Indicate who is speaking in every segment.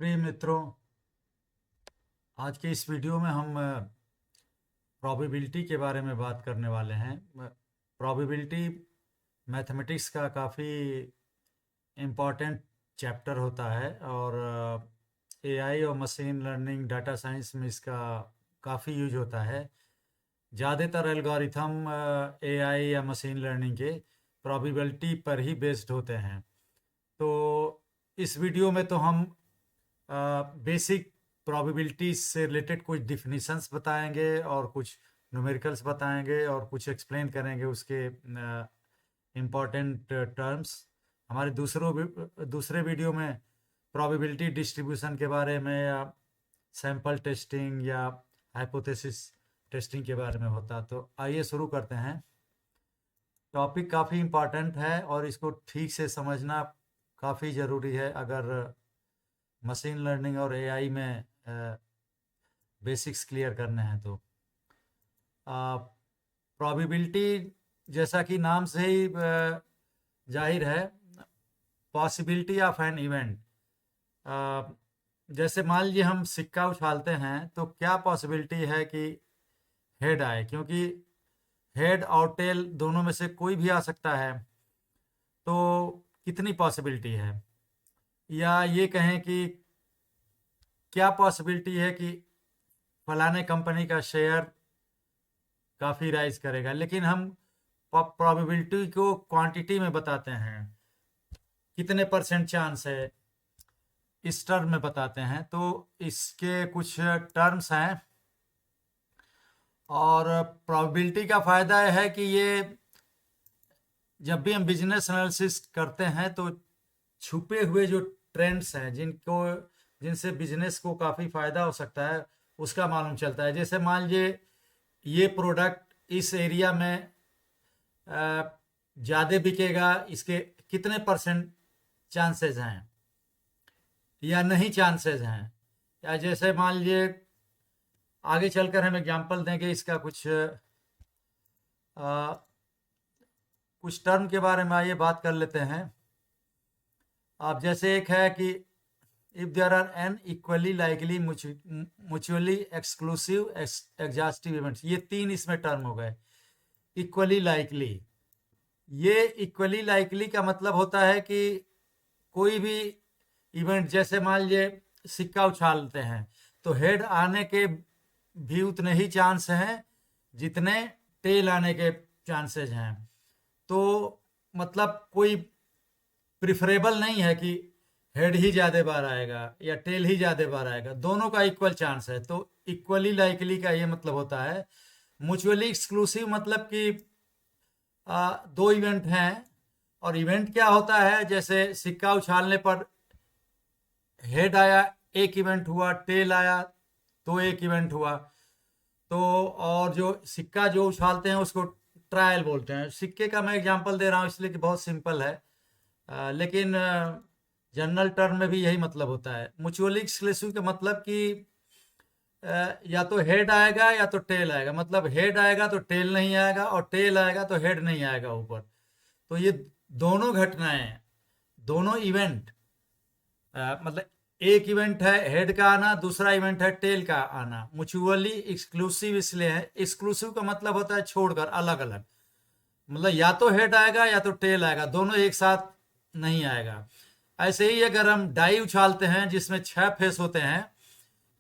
Speaker 1: प्रिय मित्रों, आज के इस वीडियो में हम प्रोबेबिलिटी के बारे में बात करने वाले हैं। प्रोबेबिलिटी मैथमेटिक्स का काफ़ी इम्पॉर्टेंट चैप्टर होता है और एआई और मशीन लर्निंग डाटा साइंस में इसका काफ़ी यूज होता है। ज़्यादातर एल्गोरिथम एआई या मशीन लर्निंग के प्रोबेबिलिटी पर ही बेस्ड होते हैं। तो इस वीडियो में तो हम बेसिक प्रोबेबिलिटी से रिलेटेड कुछ डिफिनीशंस बताएंगे और कुछ न्यूमेरिकल्स बताएंगे और कुछ एक्सप्लेन करेंगे उसके इम्पॉर्टेंट टर्म्स। हमारे दूसरे वीडियो में प्रोबेबिलिटी डिस्ट्रीब्यूशन के बारे में या सैंपल टेस्टिंग या हाइपोथेसिस टेस्टिंग के बारे में होता। तो आइए शुरू करते हैं। टॉपिक काफ़ी इम्पॉर्टेंट है और इसको ठीक से समझना काफ़ी ज़रूरी है अगर मशीन लर्निंग और एआई में बेसिक्स क्लियर करने हैं। तो प्रोबेबिलिटी जैसा कि नाम से ही जाहिर है, पॉसिबिलिटी ऑफ एन इवेंट। जैसे मान लीजिए हम सिक्का उछालते हैं तो क्या पॉसिबिलिटी है कि हेड आए, क्योंकि हेड और टेल दोनों में से कोई भी आ सकता है। तो कितनी पॉसिबिलिटी है, या ये कहें कि क्या पॉसिबिलिटी है कि फलाने कंपनी का शेयर काफ़ी राइज करेगा। लेकिन हम प्रोबेबिलिटी को क्वांटिटी में बताते हैं, कितने परसेंट चांस है, इस टर्म में बताते हैं। तो इसके कुछ टर्म्स हैं और प्रोबेबिलिटी का फ़ायदा है कि ये जब भी हम बिजनेस एनालिसिस करते हैं तो छुपे हुए जो ट्रेंड्स हैं जिनसे बिजनेस को काफ़ी फ़ायदा हो सकता है उसका मालूम चलता है। जैसे मान लीजिए ये प्रोडक्ट इस एरिया में ज़्यादा बिकेगा, इसके कितने परसेंट चांसेस हैं या नहीं चांसेस हैं। या जैसे मान लीजिए आगे चलकर हम एग्जांपल देंगे इसका कुछ टर्म के बारे में आइए बात कर लेते हैं। अब जैसे एक है कि if there are n equally likely mutually exclusive exhaustive events, ये तीन इसमें टर्म हो गए। इक्वली लाइकली, ये इक्वली लाइकली का मतलब होता है कि कोई भी इवेंट, जैसे मान लीजिए सिक्का उछालते हैं तो हेड आने के भी उतने ही चांस हैं जितने टेल आने के चांसेस हैं। तो मतलब कोई प्रिफरेबल नहीं है कि हेड ही ज़्यादा बार आएगा या टेल ही ज़्यादा बार आएगा, दोनों का इक्वल चांस है। तो इक्वली लाइकली का ये मतलब होता है। म्यूचुअली एक्सक्लूसिव मतलब कि दो इवेंट हैं और इवेंट क्या होता है, जैसे सिक्का उछालने पर हेड आया एक इवेंट हुआ, टेल आया तो एक इवेंट हुआ। तो और जो सिक्का जो उछालते हैं उसको ट्रायल बोलते हैं। सिक्के का मैं एग्जांपल दे रहा हूँ इसलिए कि बहुत सिंपल है, लेकिन जनरल टर्म में भी यही मतलब होता है। म्यूचुअली एक्सक्लूसिव का मतलब कि या तो हेड आएगा या तो टेल आएगा, मतलब हेड आएगा तो टेल नहीं आएगा और टेल आएगा तो हेड नहीं आएगा ऊपर। तो ये दोनों घटनाएं, दोनों इवेंट, मतलब एक इवेंट है हेड का आना, दूसरा इवेंट है टेल का आना। म्यूचुअली एक्सक्लूसिव इसलिए है, एक्सक्लूसिव का मतलब होता है छोड़कर, अलग अलग, मतलब या तो हेड आएगा या तो टेल आएगा, दोनों एक साथ नहीं आएगा। ऐसे ही अगर हम डाई उछालते हैं जिसमें 6 फेस होते हैं,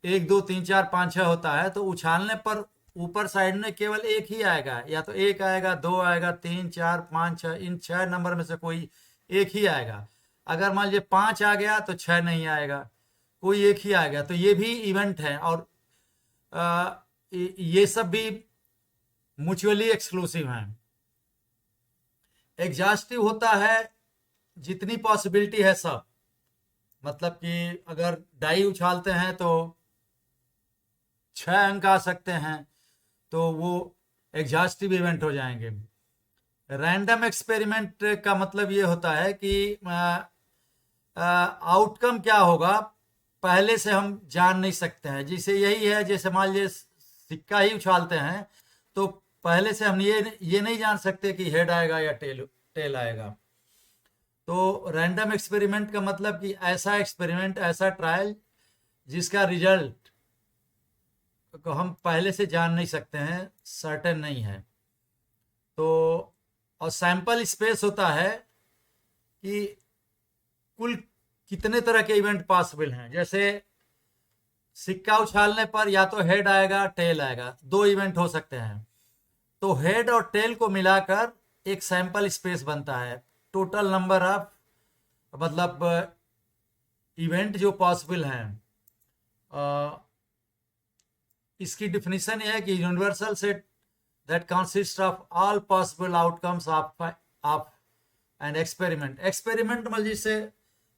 Speaker 1: 1 2 3 4 5 6 होता है, तो उछालने पर ऊपर साइड में केवल एक ही आएगा, या तो एक आएगा, दो आएगा, 3 4 5 6, इन 6 नंबर में से कोई एक ही आएगा। अगर मान लीजिए 5 आ गया तो 6 नहीं आएगा, कोई एक ही आएगा। तो ये भी इवेंट है और ये सब भी म्यूचुअली एक्सक्लूसिव हैं। एग्जॉस्टिव होता है जितनी पॉसिबिलिटी है सब, मतलब कि अगर डाई उछालते हैं तो 6 अंक आ सकते हैं तो वो एग्जॉस्टिव इवेंट हो जाएंगे। रैंडम एक्सपेरिमेंट का मतलब ये होता है कि आउटकम क्या होगा पहले से हम जान नहीं सकते हैं। जैसे यही है, जैसे मान लीजिए सिक्का ही उछालते हैं तो पहले से हम ये नहीं जान सकते कि हेड आएगा या टेल आएगा। तो रैंडम एक्सपेरिमेंट का मतलब कि ऐसा एक्सपेरिमेंट, ऐसा ट्रायल जिसका रिजल्ट को हम पहले से जान नहीं सकते हैं, सर्टेन नहीं है। तो और सैंपल स्पेस होता है कि कुल कितने तरह के इवेंट पॉसिबल हैं। जैसे सिक्का उछालने पर या तो हेड आएगा टेल आएगा, दो इवेंट हो सकते हैं। तो हेड और टेल को मिलाकर एक सैंपल स्पेस बनता है। टोटल नंबर ऑफ मतलब इवेंट जो पॉसिबल हैं। इसकी डिफिनीशन यह है कि universal set that consist of all possible outcomes of an experiment. Experiment मतलब जिससे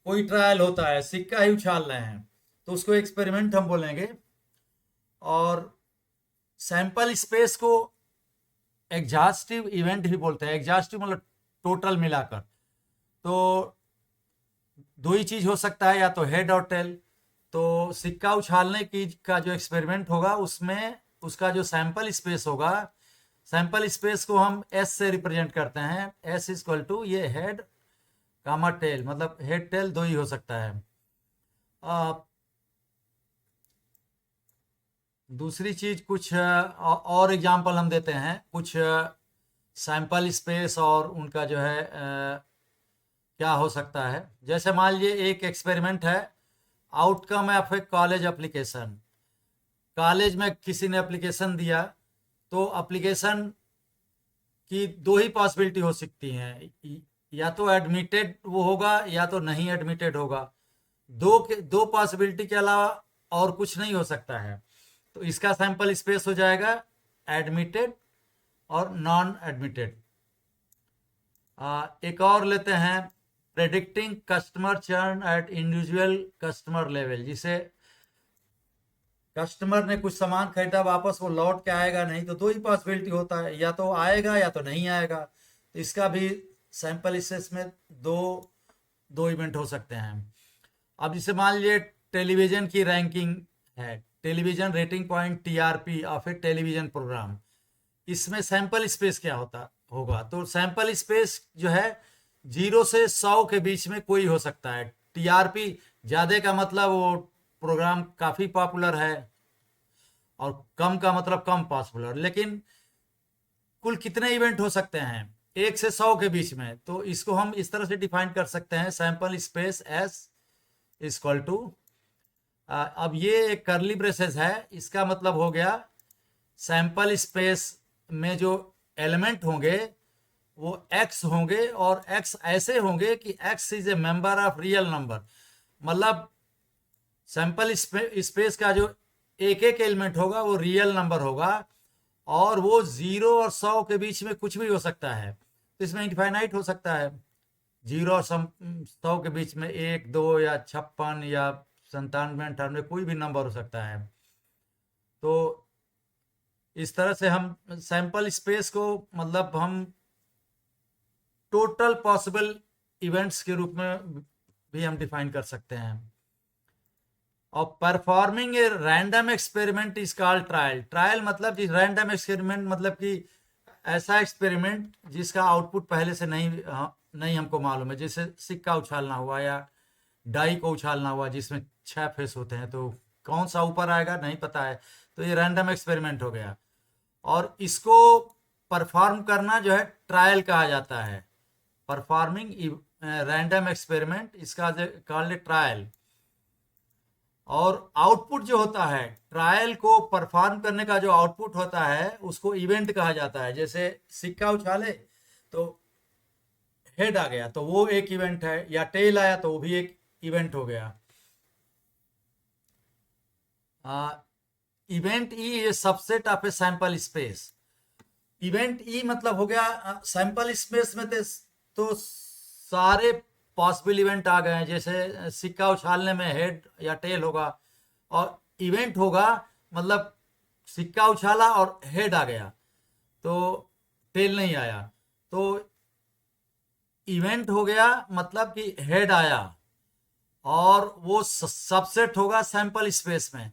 Speaker 1: कोई ट्रायल होता है, सिक्का ही उछाल रहे हैं तो उसको एक्सपेरिमेंट हम बोलेंगे। और सैंपल स्पेस को एग्जॉस्टिव इवेंट भी बोलते हैं। एग्जॉस्टिव मतलब टोटल मिलाकर। तो दो ही चीज हो सकता है, या तो हेड और टेल। तो सिक्का उछालने की का जो एक्सपेरिमेंट होगा उसमें उसका जो सैंपल स्पेस होगा, सैंपल स्पेस को हम एस से रिप्रेजेंट करते हैं। एस इक्वल टू ये हेड कामा टेल, मतलब हेड टेल दो ही हो सकता है। दूसरी चीज कुछ और एग्जांपल हम देते हैं, कुछ सैंपल स्पेस और उनका जो है क्या हो सकता है। जैसे मान लीजिए एक एक्सपेरिमेंट है, outcome of A college application. College में किसी ने एप्लीकेशन दिया, तो एप्लीकेशन की दो ही पॉसिबिलिटी हो सकती हैं, या तो एडमिटेड वो होगा या तो नहीं एडमिटेड होगा। दो पॉसिबिलिटी के अलावा और कुछ नहीं हो सकता है। तो इसका सैंपल स्पेस हो जाएगा एडमिटेड और नॉन एडमिटेड। एक और लेते हैं, predicting customer churn eight individual customer level. जिसे कस्टमर ने कुछ सामान खरीदा, वापस वो लौट के आएगा नहीं, तो दो ही पॉसिबिलिटी होता है, या तो आएगा या तो नहीं आएगा। तो इसका भी सैंपल स्पेस में दो दो इवेंट हो सकते हैं। अब जैसे मान लीजिए टेलीविजन की रैंकिंग है, television rating point TRP of a television program. इसमें सैंपल स्पेस क्या होता होगा। तो सैंपल स्पेस जो है 0 से 100 के बीच में कोई हो सकता है। टीआरपी ज्यादा का मतलब वो प्रोग्राम काफी पॉपुलर है, और कम का मतलब कम पॉपुलर। लेकिन कुल कितने इवेंट हो सकते हैं, 1 से 100 के बीच में। तो इसको हम इस तरह से डिफाइन कर सकते हैं, sample space S equal to, अब ये एक करली ब्रेसेस है, इसका मतलब हो गया सैंपल स्पेस में जो एलिमेंट होंगे वो x होंगे, और x ऐसे होंगे कि x is a member of real number. मतलब सैंपल स्पेस का जो एक एक एलिमेंट होगा वो रियल नंबर होगा, और वो 0 और 100 के बीच में कुछ भी हो सकता है। तो इसमें इनफाइनाइट हो सकता है, 0 और 100 के बीच में 1 2 या 56 या 97 98 कोई भी नंबर हो सकता है। तो इस तरह से हम सैंपल स्पेस को मतलब हम टोटल पॉसिबल इवेंट्स के रूप में भी हम डिफाइन कर सकते हैं। और performing a random experiment is called trial. Trial मतलब रैंडम एक्सपेरिमेंट मतलब कि ऐसा एक्सपेरिमेंट जिसका आउटपुट पहले से नहीं हमको मालूम है। जैसे सिक्का उछालना हुआ या डाई को उछालना हुआ, जिसमें 6 फेस होते हैं, तो कौन सा ऊपर आएगा नहीं पता है, तो ये रैंडम एक्सपेरिमेंट हो गया। और इसको परफॉर्म करना जो है ट्रायल कहा जाता है। परफॉर्मिंग रैंडम एक्सपेरिमेंट इसका कॉल्ड ट्रायल। और आउटपुट जो होता है ट्रायल को परफॉर्म करने का, जो आउटपुट होता है उसको इवेंट कहा जाता है। जैसे सिक्का उछाले तो हेड आ गया, तो वो एक इवेंट है, या टेल आया तो वो भी एक इवेंट हो गया। Event E is subset of a sample space. Event E मतलब हो गया सैंपल स्पेस में तो सारे पॉसिबल इवेंट आ गए हैं। जैसे सिक्का उछालने में हेड या टेल होगा, और इवेंट होगा मतलब सिक्का उछाला और हेड आ गया, तो टेल नहीं आया। तो इवेंट हो गया मतलब कि हेड आया, और वो सबसेट होगा सैंपल स्पेस में।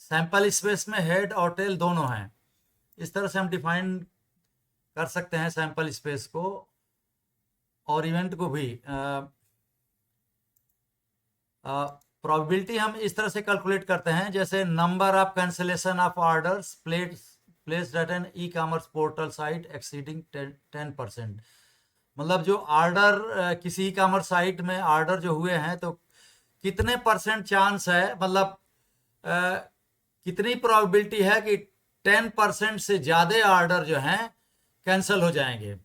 Speaker 1: सैंपल स्पेस में हेड और टेल दोनों हैं। इस तरह से हम डिफाइन कर सकते हैं सैंपल स्पेस को और इवेंट को भी। प्रोबेबिलिटी हम इस तरह से कैलकुलेट करते हैं, जैसे number of cancellation of orders placed at an e commerce portal site exceeding 10%। मतलब जो ऑर्डर किसी ई कॉमर्स साइट में ऑर्डर जो हुए हैं तो कितने परसेंट चांस है, मतलब कितनी प्रोबेबिलिटी है कि 10% से ज़्यादा ऑर्डर जो हैं कैंसिल हो जाएंगे।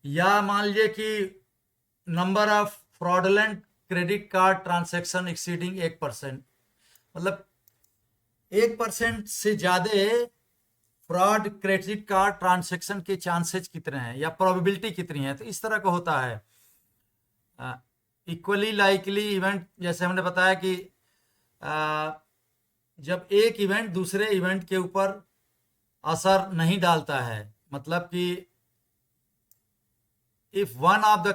Speaker 1: या मान लीजिए कि number of fraudulent credit card transaction exceeding 1%, मतलब 1% से ज्यादा फ्रॉड क्रेडिट कार्ड ट्रांजैक्शन के चांसेस कितने हैं या प्रोबेबिलिटी कितनी है। तो इस तरह का होता है। इक्वली लाइकली इवेंट, जैसे हमने बताया कि जब एक इवेंट दूसरे इवेंट के ऊपर असर नहीं डालता है, मतलब कि if one of the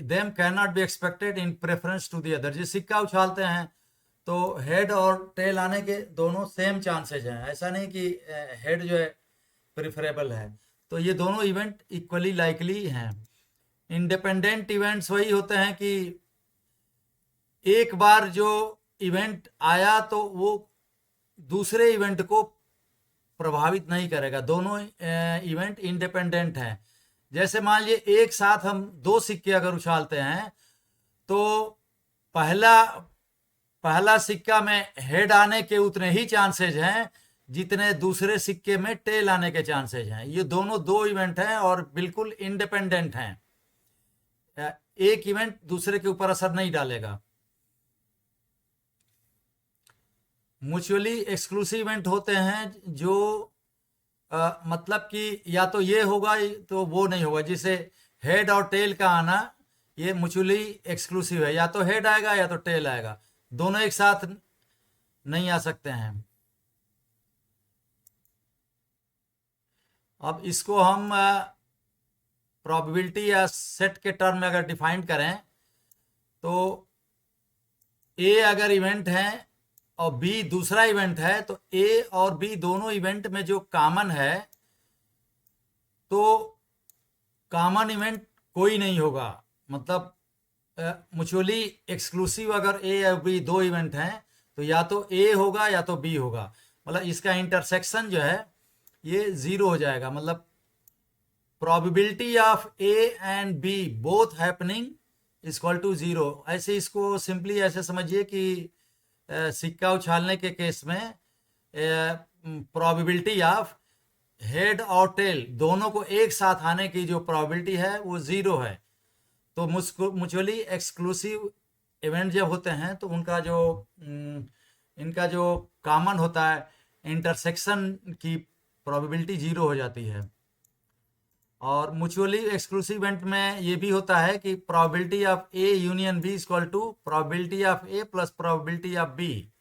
Speaker 1: them can not be expected in preference to the other. जिस सिक्का उछालते हैं तो हेड और टेल आने के दोनों सेम चांसेज हैं, ऐसा नहीं कि हेड जो है प्रिफरेबल है। तो ये दोनों इवेंट इक्वली लाइकली हैं। इंडिपेंडेंट इवेंट्स वही होते हैं कि एक बार जो इवेंट आया तो वो दूसरे इवेंट को प्रभावित नहीं करेगा। दोनों इवेंट इंडिपेंडेंट हैं। जैसे मान लीजिए एक साथ हम दो सिक्के अगर उछालते हैं तो पहला सिक्का में हेड आने के उतने ही चांसेज हैं जितने दूसरे सिक्के में टेल आने के चांसेज हैं। ये दोनों दो इवेंट हैं और बिल्कुल इंडिपेंडेंट हैं। एक इवेंट दूसरे के ऊपर असर नहीं डालेगा। म्यूचुअली एक्सक्लूसिव इवेंट होते हैं जो मतलब कि या तो ये होगा तो वो नहीं होगा। जिसे हेड और टेल का आना ये म्यूचुअली एक्सक्लूसिव है, या तो हेड आएगा या तो टेल आएगा, दोनों एक साथ नहीं आ सकते हैं। अब इसको हम प्रोबेबिलिटी या सेट के टर्म में अगर डिफाइन करें तो ए अगर इवेंट है और बी दूसरा इवेंट है तो ए और बी दोनों इवेंट में जो कॉमन है तो कॉमन इवेंट कोई नहीं होगा। मतलब म्यूचुअली एक्सक्लूसिव अगर ए और बी दो इवेंट हैं तो या तो ए होगा या तो बी होगा। मतलब इसका इंटरसेक्शन जो है ये जीरो हो जाएगा। मतलब probability of A and B both happening is equal to zero. ऐसे इसको सिंपली ऐसे समझिए कि सिक्का उछालने के केस में प्रोबेबिलिटी ऑफ हेड और टेल दोनों को एक साथ आने की जो प्रोबेबिलिटी है वो जीरो है। तो म्यूचुअली एक्सक्लूसिव इवेंट जब होते हैं तो इनका जो कॉमन होता है इंटरसेक्शन की प्रोबेबिलिटी जीरो हो जाती है। और म्यूचुअली एक्सक्लूसिव इवेंट में ये भी होता है कि probability of A union B equal to probability of A plus probability of B.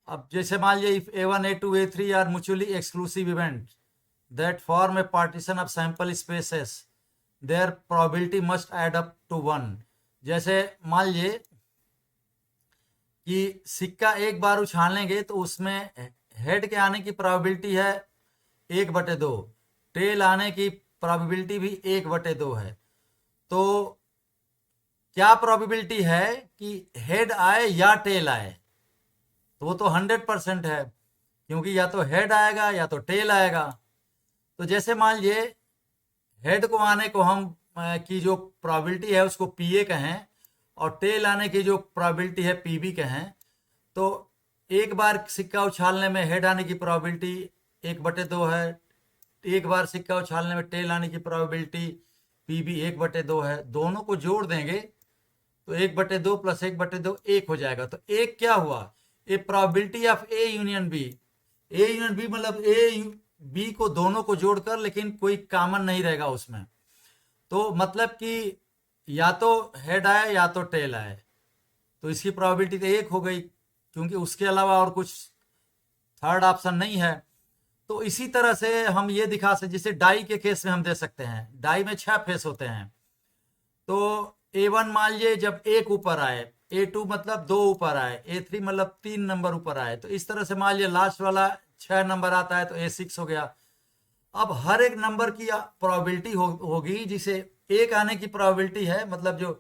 Speaker 1: अब जैसे मान लीजिए if A1 A2 A3 are mutually exclusive event that form a partition of sample spaces their probability must add up to 1। जैसे मान लीजिए कि सिक्का एक बार उछालेंगे तो उसमें हेड के आने की प्रोबेबिलिटी है 1/2, टेल आने की प्रोबेबिलिटी भी 1/2 है। तो क्या प्रोबेबिलिटी है कि हेड आए या टेल आए? तो वो तो 100% है, क्योंकि या तो हेड आएगा या तो टेल आएगा। तो जैसे मान लीजिए हेड को आने को हम की जो प्रोबेबिलिटी है उसको PA कहें और टेल आने की जो प्रोबेबिलिटी है PB कहें, तो एक बार सिक्का उछालने में हेड आने की प्रोबेबिलिटी 1/2 है, एक बार सिक्का उछालने में टेल आने की प्रोबेबिलिटी PB 1/2 है। दोनों को जोड़ देंगे तो 1/2 प्लस 1/2 1 हो जाएगा। तो एक क्या हुआ, A probability of A union B. A union B मतलब ए बी को दोनों को जोड़कर, लेकिन कोई कॉमन नहीं रहेगा उसमें। तो मतलब कि या तो हेड आए या तो टेल आए, तो इसकी प्रोबेबिलिटी तो 1 हो गई, क्योंकि उसके अलावा और कुछ थर्ड ऑप्शन नहीं है। तो इसी तरह से हम ये दिखा सकते, जैसे डाई के केस में हम दे सकते हैं। डाई में 6 फेस होते हैं। तो A1 मान लीजिए जब एक ऊपर आए, A2 मतलब 2 ऊपर आए, A3 मतलब 3 नंबर ऊपर आए, तो इस तरह से मान लीजिए लास्ट वाला 6 नंबर आता है तो A6 हो गया। अब हर एक नंबर की प्रोबेबिलिटी होगी जिसे एक आने की प्रोबेबिलिटी है, मतलब जो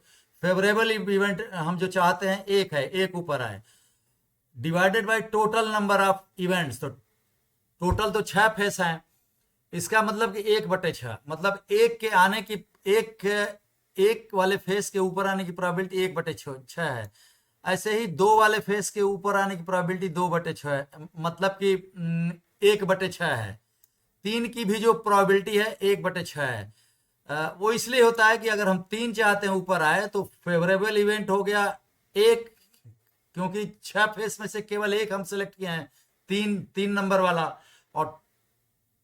Speaker 1: फेवरेबल इवेंट हम जो चाहते हैं एक है, एक ऊपर आए, divided by total number of events. तो टोटल तो 6 फेस हैं, इसका मतलब कि 1/6, मतलब एक के आने की, एक वाले फेस के ऊपर आने की प्रोबेबिलिटी 1/6 है। ऐसे ही 2 वाले फेस के ऊपर आने की प्रोबेबिलिटी 2/6 है, मतलब कि 1/6 है। 3 की भी जो प्रोबेबिलिटी है 1/6 है। वो इसलिए होता है कि अगर हम 3 चाहते हैं ऊपर आए तो फेवरेबल इवेंट हो गया एक, क्योंकि 6 फेस में से केवल एक हम सेलेक्ट किए हैं, 3 नंबर वाला, और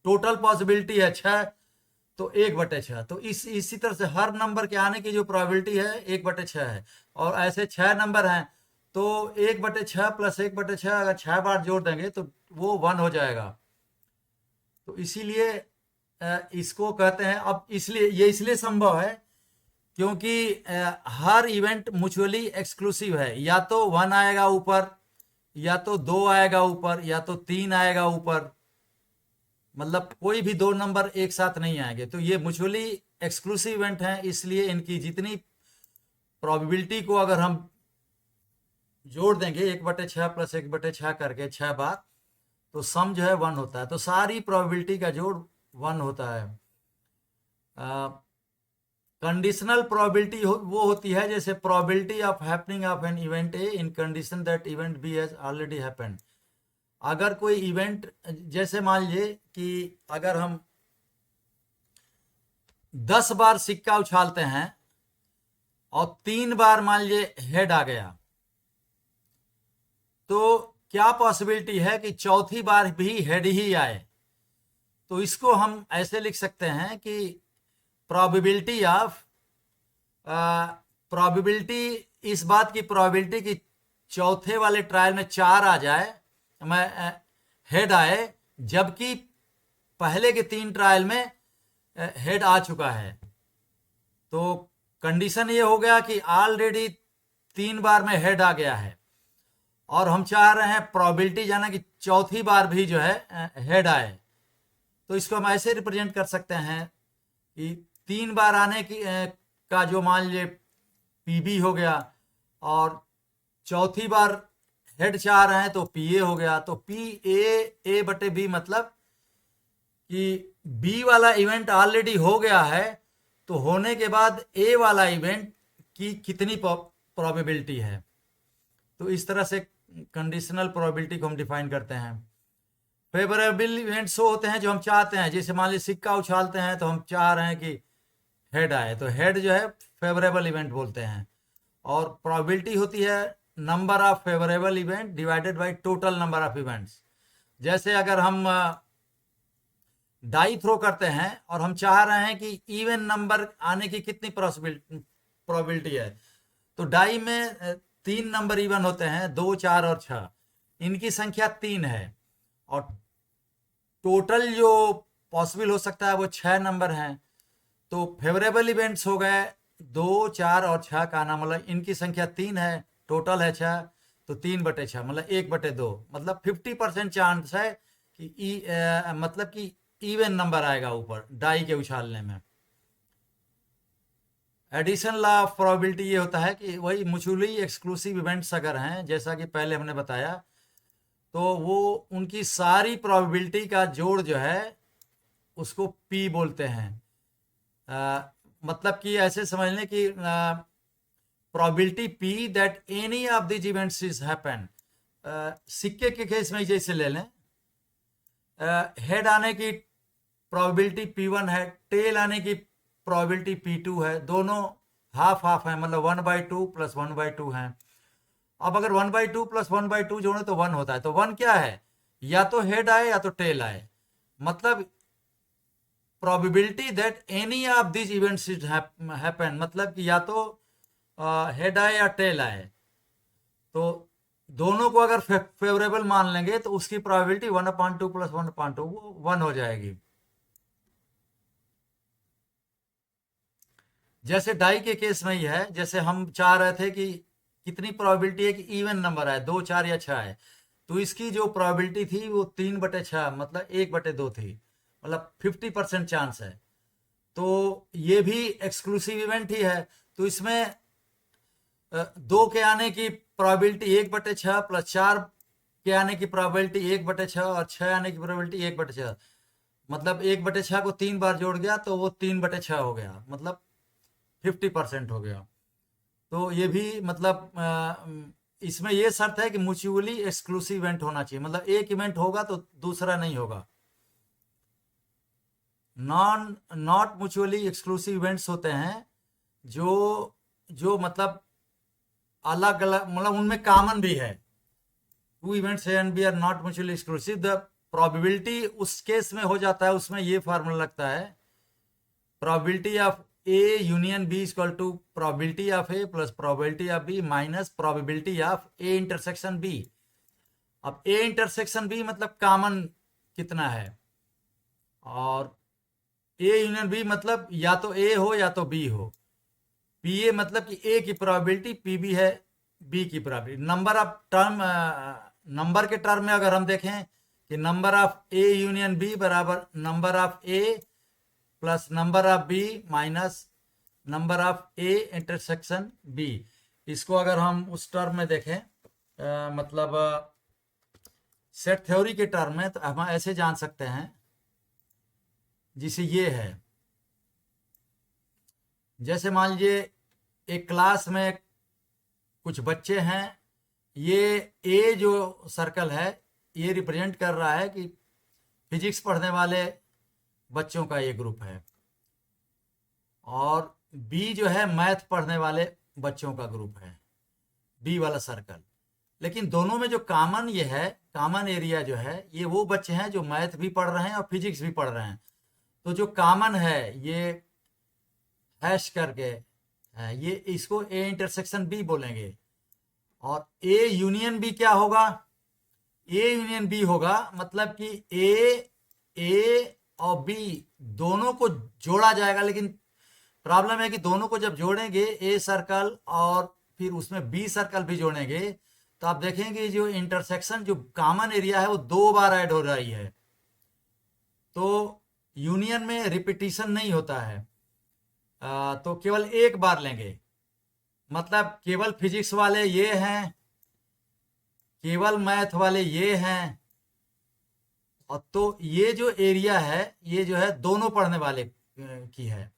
Speaker 1: टोटल पॉसिबिलिटी है 6, तो 1/6। तो इसी तरह से हर नंबर के आने की जो प्रोबेबिलिटी है 1/6 है, और ऐसे 6 नंबर हैं, तो 1/6 प्लस 1/6 अगर 6 बार जोड़ देंगे तो वो 1 हो जाएगा। तो इसीलिए इसको कहते हैं, अब इसलिए ये इसलिए संभव है क्योंकि हर इवेंट म्यूचुअली एक्सक्लूसिव है, या तो 1 आएगा ऊपर, या तो 2 आएगा ऊपर, या तो 3 आएगा ऊपर, मतलब कोई भी 2 नंबर एक साथ नहीं आएंगे। तो ये म्यूचुअली एक्सक्लूसिव इवेंट हैं, इसलिए इनकी जितनी प्रोबेबिलिटी को अगर हम जोड़ देंगे 1/6 प्लस 1/6 करके 6 बार, तो सम जो है 1 होता है। तो सारी प्रोबेबिलिटी का जोड़ 1 होता है। कंडीशनल प्रोबेबिलिटी वो होती है जैसे probability of happening of an event A in condition that event B has already happened. अगर कोई इवेंट, जैसे मान लीजिए कि अगर हम 10 बार सिक्का उछालते हैं और 3 बार मान लीजिए हेड आ गया, तो क्या पॉसिबिलिटी है कि चौथी बार भी हेड ही आए? तो इसको हम ऐसे लिख सकते हैं कि प्रोबेबिलिटी ऑफ, प्रोबेबिलिटी, इस बात की प्रोबेबिलिटी कि चौथे वाले ट्रायल में 4 आ जाए, मैं हेड आए, जबकि पहले के 3 ट्रायल में हेड आ चुका है। तो कंडीशन ये हो गया कि ऑलरेडी 3 बार में हेड आ गया है, और हम चाह रहे हैं प्रोबेबिलिटी जाना कि चौथी बार भी जो है हेड आए। तो इसको हम ऐसे रिप्रेजेंट कर सकते हैं कि 3 बार आने की का जो मान लीजिए पीबी हो गया, और चौथी बार हेड चाह रहे हैं तो पी ए हो गया। तो पी ए बटे बी, मतलब कि बी वाला इवेंट ऑलरेडी हो गया है, तो होने के बाद ए वाला इवेंट की कितनी प्रोबेबिलिटी है। तो इस तरह से कंडीशनल प्रोबेबिलिटी को हम डिफाइन करते हैं। फेवरेबल इवेंट्स वो होते हैं जो हम चाहते हैं, जैसे मान लीजिए सिक्का उछालते हैं तो हम चाह रहे हैं कि हेड आए, तो हेड जो है फेवरेबल इवेंट बोलते हैं। और प्रोबेबिलिटी होती है number of favourable event divided by total number of events. जैसे अगर हम डाई थ्रो करते हैं और हम चाह रहे हैं कि इवन नंबर आने की कितनी प्रोबेबिलिटी है, तो डाई में 3 नंबर इवन होते हैं, 2, 4 और 6, इनकी संख्या 3 है, और टोटल जो पॉसिबल हो सकता है वो 6 नंबर हैं। तो फेवरेबल इवेंट्स हो गए 2, 4 और 6 का नाम, मतलब इनकी संख्या 3 है, टोटल है 6, तो 3/6 मतलब 1/2, मतलब 50% चांस है कि मतलब कि इवन नंबर आएगा ऊपर डाई के उछालने में। एडिशन लॉ ऑफ प्रोबेबिलिटी ये होता है कि वही म्यूचुअली एक्सक्लूसिव इवेंट्स अगर हैं, जैसा कि पहले हमने बताया, तो वो उनकी सारी प्रोबेबिलिटी का जोड़ जो है उसको पी बोलते हैं। मतलब कि ऐसे समझ लें कि probability P that any of this events is happen. सिक्के के केस में जैसे ले लें, हेड आने की प्रोबेबिलिटी P1 है, टेल आने की प्रोबेबिलिटी P2 है, दोनों हाफ हाफ है, मतलब 1/2 प्लस 1/2 है। अब अगर 1/2 प्लस 1/2 जोड़े तो 1 होता है। तो 1 क्या है? या तो हेड आए या तो टेल आए, मतलब probability that any of this events is happen, मतलब कि या तो हेड आए या टेल आए। तो दोनों को अगर फेवरेबल मान लेंगे तो उसकी प्रोबेबिलिटी 1/2 प्लस 1/2 1 हो जाएगी। जैसे डाई के केस में ही है, जैसे हम चाह रहे थे कि कितनी प्रोबेबिलिटी है कि इवन नंबर आए, 2, 4 या 6 है, तो इसकी जो प्रोबेबिलिटी थी वो 3/6 मतलब 1/2 थी, मतलब 50% चांस है। तो ये भी एक्सक्लूसिव इवेंट ही है। तो इसमें 2 के आने की प्रोबेबिलिटी 1/6 प्लस 4 के आने की प्रोबेबिलिटी 1/6 और 6 आने की प्रोबेबिलिटी 1/6, मतलब 1/6 को 3 बार जोड़ गया तो वो 3/6 हो गया, मतलब 50% हो गया। तो ये भी मतलब इसमें ये शर्त है कि म्यूचुअली एक्सक्लूसिव इवेंट होना चाहिए, मतलब एक इवेंट होगा तो दूसरा नहीं होगा। नॉट म्यूचुअली एक्सक्लूसिव इवेंट्स होते हैं जो जो मतलब अलग अलग, मतलब उनमें कॉमन भी है। 2 इवेंट्स है and B are not mutually exclusive, the probability उस केस में हो जाता है, उसमें ये फार्मूला लगता है, probability of A union B equal to probability of A plus probability of B minus probability of A intersection B. अब ए इंटरसेक्शन बी मतलब कॉमन कितना है, और ए यूनियन बी मतलब या तो ए हो या तो बी हो। पी ए मतलब कि ए की प्रोबेबिलिटी, पी बी है बी की probability. Number of term, number के टर्म में अगर हम देखें कि number of A union B बराबर number of A plus number of B minus number of A intersection B. इसको अगर हम उस टर्म में देखें, मतलब सेट थ्योरी के टर्म में, तो हम ऐसे जान सकते हैं, जिसे ये है, जैसे मान लीजिए एक क्लास में कुछ बच्चे हैं, ये ए जो सर्कल है ये रिप्रेजेंट कर रहा है कि फिजिक्स पढ़ने वाले बच्चों का ये ग्रुप है, और बी जो है मैथ पढ़ने वाले बच्चों का ग्रुप है, बी वाला सर्कल। लेकिन दोनों में जो कॉमन ये है, कॉमन एरिया जो है, ये वो बच्चे हैं जो मैथ भी पढ़ रहे हैं और फिजिक्स भी पढ़ रहे हैं। तो जो कॉमन है ये हैश करके है, ये इसको ए इंटरसेक्शन बी बोलेंगे। और ए यूनियन बी क्या होगा, ए यूनियन बी होगा मतलब कि ए और बी दोनों को जोड़ा जाएगा, लेकिन प्रॉब्लम है कि दोनों को जब जोड़ेंगे, ए सर्कल और फिर उसमें बी सर्कल भी जोड़ेंगे, तो आप देखेंगे जो इंटरसेक्शन, जो कॉमन एरिया है वो 2 बार ऐड हो रही है। तो यूनियन में रिपीटिशन नहीं होता है, तो केवल एक बार लेंगे, मतलब केवल फिजिक्स वाले ये हैं, केवल मैथ वाले ये हैं, और तो ये जो एरिया है ये जो है दोनों पढ़ने वाले की है,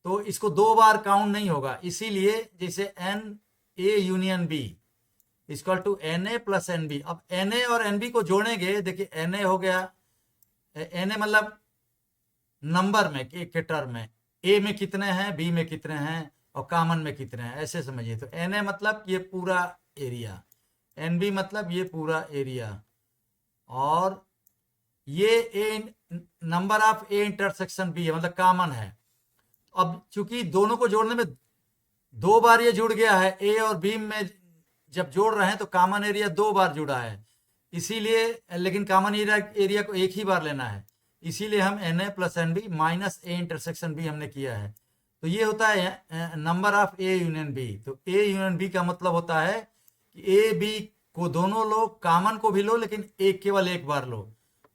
Speaker 1: तो इसको 2 बार काउंट नहीं होगा। इसीलिए जैसे n A union B equal to n A plus n B. अब एन ए और एन बी को जोड़ेंगे, देखिए एन ए हो गया, एन ए मतलब नंबर में, एक के टर्म में, ए में कितने हैं, बी में कितने हैं, और कॉमन में कितने हैं, ऐसे समझिए। तो एन ए मतलब ये पूरा एरिया, एन बी मतलब ये पूरा एरिया, और ये A number of A intersection B है, मतलब कॉमन है। अब चूंकि दोनों को जोड़ने में 2 बार ये जुड़ गया है, ए और बी में जब जोड़ रहे हैं तो कॉमन एरिया 2 बार जुड़ा है, इसीलिए, लेकिन कॉमन एरिया को एक ही बार लेना है, इसीलिए हम n A plus n B minus A intersection B हमने किया है। तो ये होता है number of A union B. तो ए यूनियन बी का मतलब होता है कि ए बी को दोनों लो, कॉमन को भी लो, लेकिन एक केवल एक बार लो।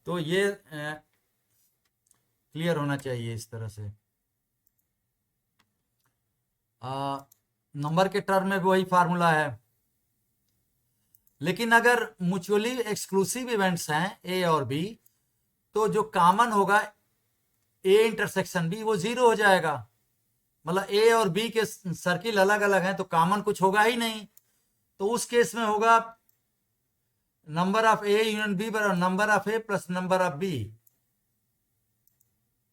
Speaker 1: तो ये क्लियर होना चाहिए इस तरह से। नंबर के टर्म में भी वही फार्मूला है, लेकिन अगर म्यूचुअली एक्सक्लूसिव इवेंट्स हैं ए और बी, तो जो कॉमन होगा ए इंटरसेक्शन बी वो 0 हो जाएगा, मतलब ए और बी के सर्किल अलग अलग हैं तो कॉमन कुछ होगा ही नहीं। तो उस केस में होगा number of A union B बराबर number of A plus number of B,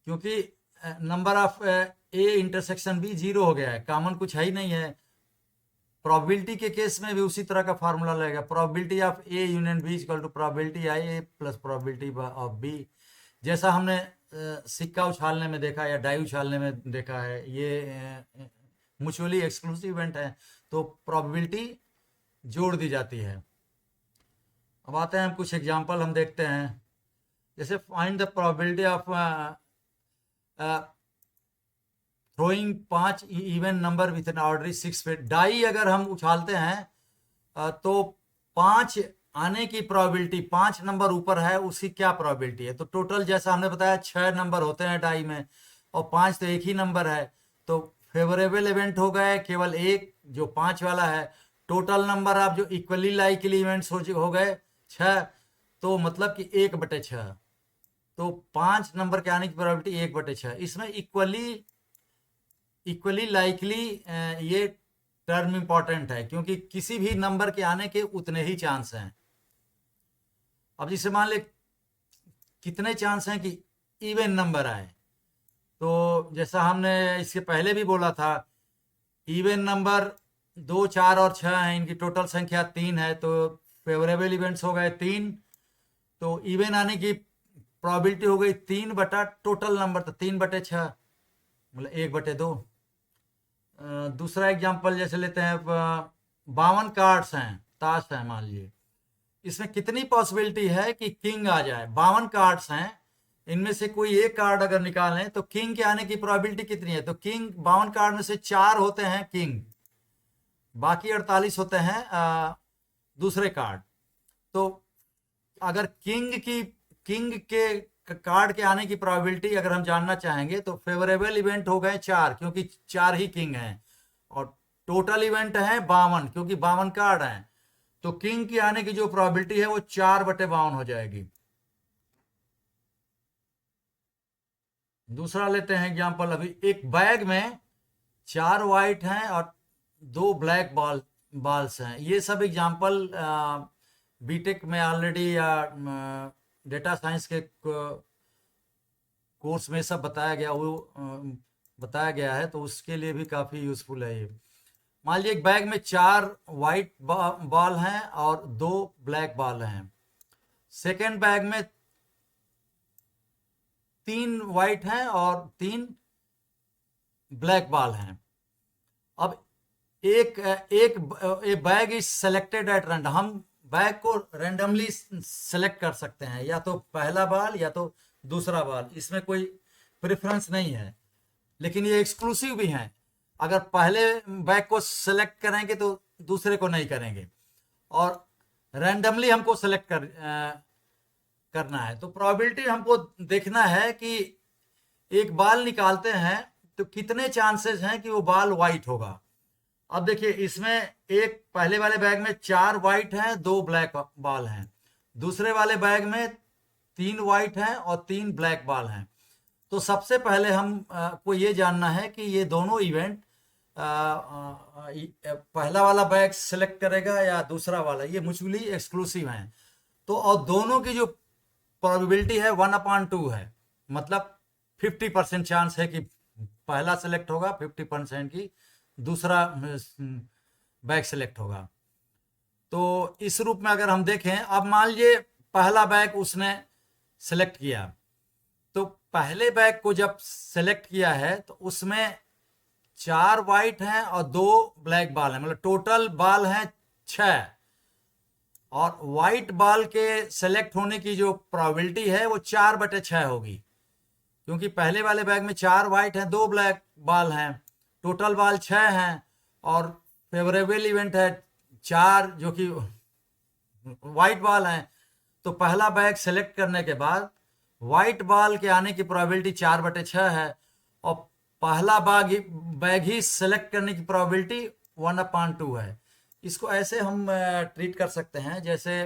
Speaker 1: क्योंकि number of A intersection B 0 हो गया है, कॉमन कुछ है ही नहीं है। प्रोबेबिलिटी के केस में भी उसी तरह का फार्मूला लगेगा, probability of A union B equal to probability I A plus probability of B. जैसा हमने सिक्का उछालने में देखा या डाई उछालने में देखा है, ये म्यूचुअली एक्सक्लूसिव इवेंट है, तो प्रोबेबिलिटी जोड़ दी जाती है। अब आते हैं हम कुछ एग्जांपल हम देखते हैं, जैसे find the probability of throwing 5 even number with an order 6 पे। डाई अगर हम उछालते हैं तो 5 आने की प्रोबेबिलिटी, 5 नंबर ऊपर है उसकी क्या प्रोबेबिलिटी है, तो टोटल जैसा हमने बताया 6 नंबर होते हैं डाई में, और 5 तो एक ही नंबर है, तो फेवरेबल इवेंट हो गए केवल एक, जो 5 वाला है। टोटल नंबर आप जो इक्वली लाइकली इवेंट्स हो गए 6, तो मतलब कि 1/6, तो 5 नंबर के आने की प्रोबेबिलिटी 1/6। इसमें इक्वली लाइकली ये टर्म इंपॉर्टेंट है, क्योंकि किसी भी नंबर के आने के उतने ही चांस हैं। अब जैसे मान ले कितने चांस हैं कि इवन नंबर आए, तो जैसा हमने इसके पहले भी बोला था, इवन नंबर 2, 4 और 6 हैं, इनकी टोटल संख्या 3 है, तो फेवरेबल इवेंट्स हो गए 3, तो इवन आने की प्रोबेबिलिटी हो गई 3 बटा टोटल नंबर, तो 3/6 मतलब 1/2। दूसरा एग्जांपल जैसे लेते हैं, 52 कार्ड्स हैं, ताश है मान लीजिए, इसमें कितनी पॉसिबिलिटी है कि किंग आ जाए। 52 कार्ड्स हैं, इनमें से कोई एक कार्ड अगर निकालें तो किंग के आने की प्रोबेबिलिटी कितनी है, तो किंग 52 कार्ड में से 4 होते हैं किंग, बाकी 48 होते हैं दूसरे कार्ड। तो अगर किंग के कार्ड के आने की प्रोबेबिलिटी अगर हम जानना चाहेंगे, तो फेवरेबल इवेंट हो गए 4, क्योंकि 4 ही किंग हैं, और टोटल इवेंट है 52, क्योंकि 52 कार्ड हैं, तो किंग की आने की जो प्रोबेबिलिटी है वो 4/52 हो जाएगी। दूसरा लेते हैं एग्जांपल, अभी एक बैग में 4 वाइट हैं और 2 ब्लैक बॉल्स हैं। ये सब एग्जांपल बीटेक में ऑलरेडी या डेटा साइंस के कोर्स में सब बताया गया, बताया गया है, तो उसके लिए भी काफ़ी यूजफुल है ये। मान लीजिए एक बैग में 4 वाइट बॉल हैं और 2 ब्लैक बॉल हैं। सेकेंड बैग में 3 वाइट हैं और 3 ब्लैक बॉल हैं। अब एक bag is selected at random, हम बैग को रैंडमली सेलेक्ट कर सकते हैं, या तो पहला बॉल या तो दूसरा बॉल, इसमें कोई प्रेफरेंस नहीं है, लेकिन ये एक्सक्लूसिव भी हैं। अगर पहले बैग को सेलेक्ट करेंगे तो दूसरे को नहीं करेंगे, और रैंडमली हमको सेलेक्ट करना है, तो प्रोबेबिलिटी हमको देखना है कि एक बॉल निकालते हैं तो कितने चांसेस हैं कि वो बॉल वाइट होगा। अब देखिए इसमें एक पहले वाले बैग में 4 वाइट हैं, 2 ब्लैक बॉल हैं, दूसरे वाले बैग में 3 वाइट हैं और 3 ब्लैक बॉल हैं। तो सबसे पहले हम को ये जानना है कि ये दोनों इवेंट पहला वाला बैग सेलेक्ट करेगा या दूसरा वाला, ये म्यूचुअली एक्सक्लूसिव हैं। तो और दोनों की जो प्रोबेबिलिटी है 1/2 है, मतलब 50% चांस है कि पहला सेलेक्ट होगा, 50% की दूसरा बैग सेलेक्ट होगा। तो इस रूप में अगर हम देखें, अब मान लीजिए पहला बैग उसने सेलेक्ट किया, तो पहले बैग को जब सेलेक्ट किया है तो उसमें 4 वाइट हैं और 2 ब्लैक बॉल हैं, मतलब टोटल बॉल हैं 6, और वाइट बॉल के सेलेक्ट होने की जो प्रोबेबिलिटी है वो 4/6 होगी, क्योंकि पहले वाले बैग में 4 वाइट हैं, 2 ब्लैक बॉल हैं, टोटल बॉल 6 हैं, और फेवरेबल इवेंट है 4 जो कि वाइट बॉल हैं। तो पहला बैग सेलेक्ट करने के बाद वाइट बॉल के आने की प्रोबेबिलिटी 4/6 है, और पहला बैग ही सेलेक्ट करने की प्रोबेबिलिटी 1/2 है। इसको ऐसे हम ट्रीट कर सकते हैं, जैसे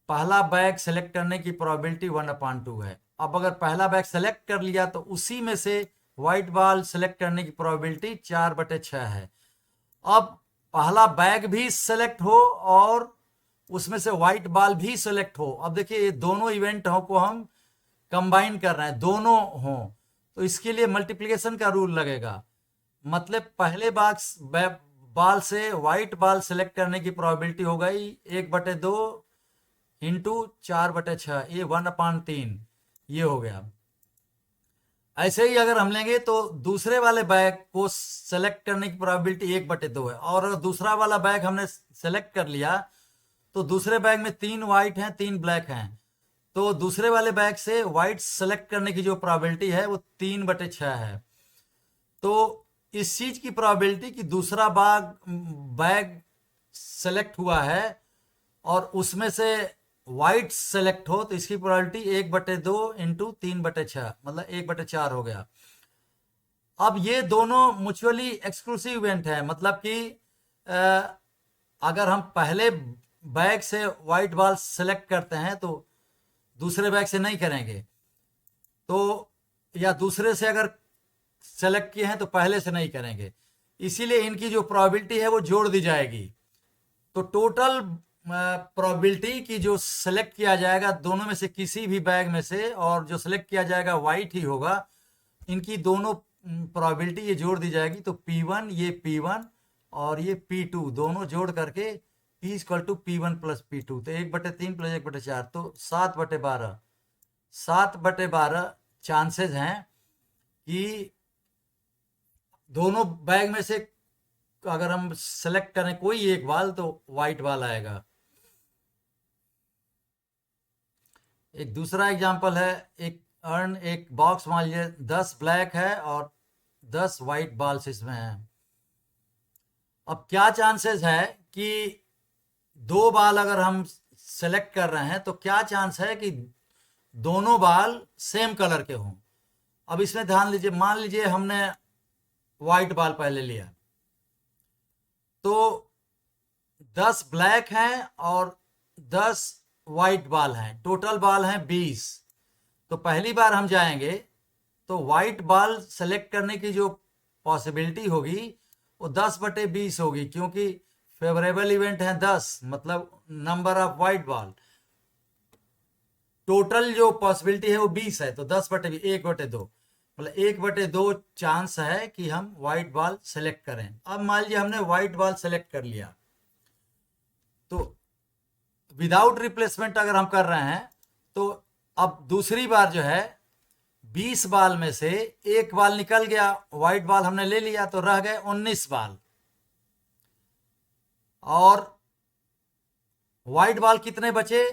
Speaker 1: पहला बैग सेलेक्ट करने की प्रोबेबिलिटी 1/2 है। अब अगर पहला बैग सेलेक्ट कर लिया तो उसी में से व्हाइट बॉल सेलेक्ट करने की प्रोबेबिलिटी 4/6 है। अब पहला बैग भी सेलेक्ट हो और उसमें से व्हाइट बॉल भी सेलेक्ट हो। अब देखिए ये दोनों इवेंटों को हम कंबाइन कर रहे हैं, दोनों हों, तो इसके लिए मल्टीप्लिकेशन का रूल लगेगा। मतलब पहले बॉल से व्हाइट बॉल सेलेक्ट करने की प्रोबेबिलिटी हो गई 1/2 इंटू 4/6, ये 1/3 ये हो गया। ऐसे ही अगर हम लेंगे तो दूसरे वाले बैग को सेलेक्ट करने की प्रोबेबिलिटी 1/2 है, और अगर दूसरा वाला बैग हमने सेलेक्ट कर लिया तो दूसरे बैग में 3 वाइट हैं, 3 ब्लैक हैं, तो दूसरे वाले बैग से व्हाइट सेलेक्ट करने की जो प्रोबेबिलिटी है वो 3/6 है। तो इस चीज की प्रोबेबिलिटी कि दूसरा बैग सेलेक्ट हुआ है और उसमें से वाइट सेलेक्ट हो तो इसकी प्रोबेबिलिटी 1/2 इंटू 3/6 मतलब 1/4 हो गया। अब ये दोनों म्यूचुअली एक्सक्लूसिव इवेंट है, मतलब कि अगर हम पहले बैग से वाइट बॉल सेलेक्ट करते हैं तो दूसरे बैग से नहीं करेंगे, तो या दूसरे से अगर सेलेक्ट किए हैं तो पहले से नहीं करेंगे, इसीलिए इनकी जो प्रोबेबिलिटी है वो जोड़ दी जाएगी। तो टोटल प्रोबेबिलिटी की जो सेलेक्ट किया जाएगा दोनों में से किसी भी बैग में से, और जो सेलेक्ट किया जाएगा वाइट ही होगा, इनकी दोनों प्रोबेबिलिटी ये जोड़ दी जाएगी। तो P1 ये P1 और ये P2 दोनों जोड़ करके P = P1 + P2, तो 1/3 + 1/4 तो 7/12 7/12 चांसेस हैं कि दोनों बैग में से अगर हम सेलेक्ट करें कोई एक बाल तो वाइट बाल आएगा। एक दूसरा एग्जांपल है, एक बॉक्स मान लीजिए 10 ब्लैक है और 10 वाइट बॉल्स इसमें हैं। अब क्या चांसेस है कि दो बाल अगर हम सेलेक्ट कर रहे हैं तो क्या चांस है कि दोनों बाल सेम कलर के हों। अब इसमें ध्यान लीजिए, मान लीजिए हमने वाइट बाल पहले लिया, तो 10 ब्लैक हैं और 10 वाइट बाल हैं, टोटल बाल हैं 20। तो पहली बार हम जाएंगे तो वाइट बाल सेलेक्ट करने की जो पॉसिबिलिटी होगी वो 10/20 होगी, क्योंकि फेवरेबल इवेंट है 10, मतलब number of white ball. Total जो पॉसिबिलिटी है वो 20 है, तो 10/20 1/2 मतलब 1/2 चांस है कि हम वाइट बॉल सेलेक्ट करें। अब मान लीजिए हमने वाइट बॉल सेलेक्ट कर लिया, तो विदाउट रिप्लेसमेंट अगर हम कर रहे हैं तो अब दूसरी बार जो है 20 बाल में से एक बाल निकल गया, वाइट बाल हमने ले लिया, तो रह गए 19 बाल। और वाइट बाल कितने बचे,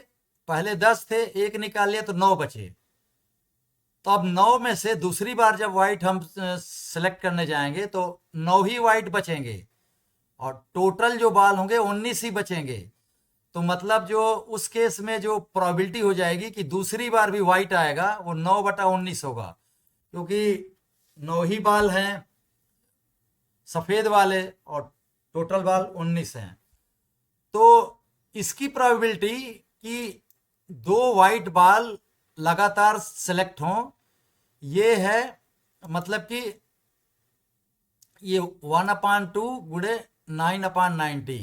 Speaker 1: पहले 10 थे, एक निकाल लिया तो 9 बचे। तो अब 9 में से दूसरी बार जब वाइट हम सेलेक्ट करने जाएंगे तो 9 ही वाइट बचेंगे और टोटल जो बाल होंगे 19 ही बचेंगे। तो मतलब जो उस केस में जो प्रोबेबिलिटी हो जाएगी कि दूसरी बार भी वाइट आएगा वो 9/19 होगा, क्योंकि 9 ही बाल हैं सफेद वाले और टोटल बाल 19 हैं। तो इसकी प्रोबेबिलिटी कि दो वाइट बाल लगातार सेलेक्ट हों ये है, मतलब कि ये 1/2 गुणे 9/90,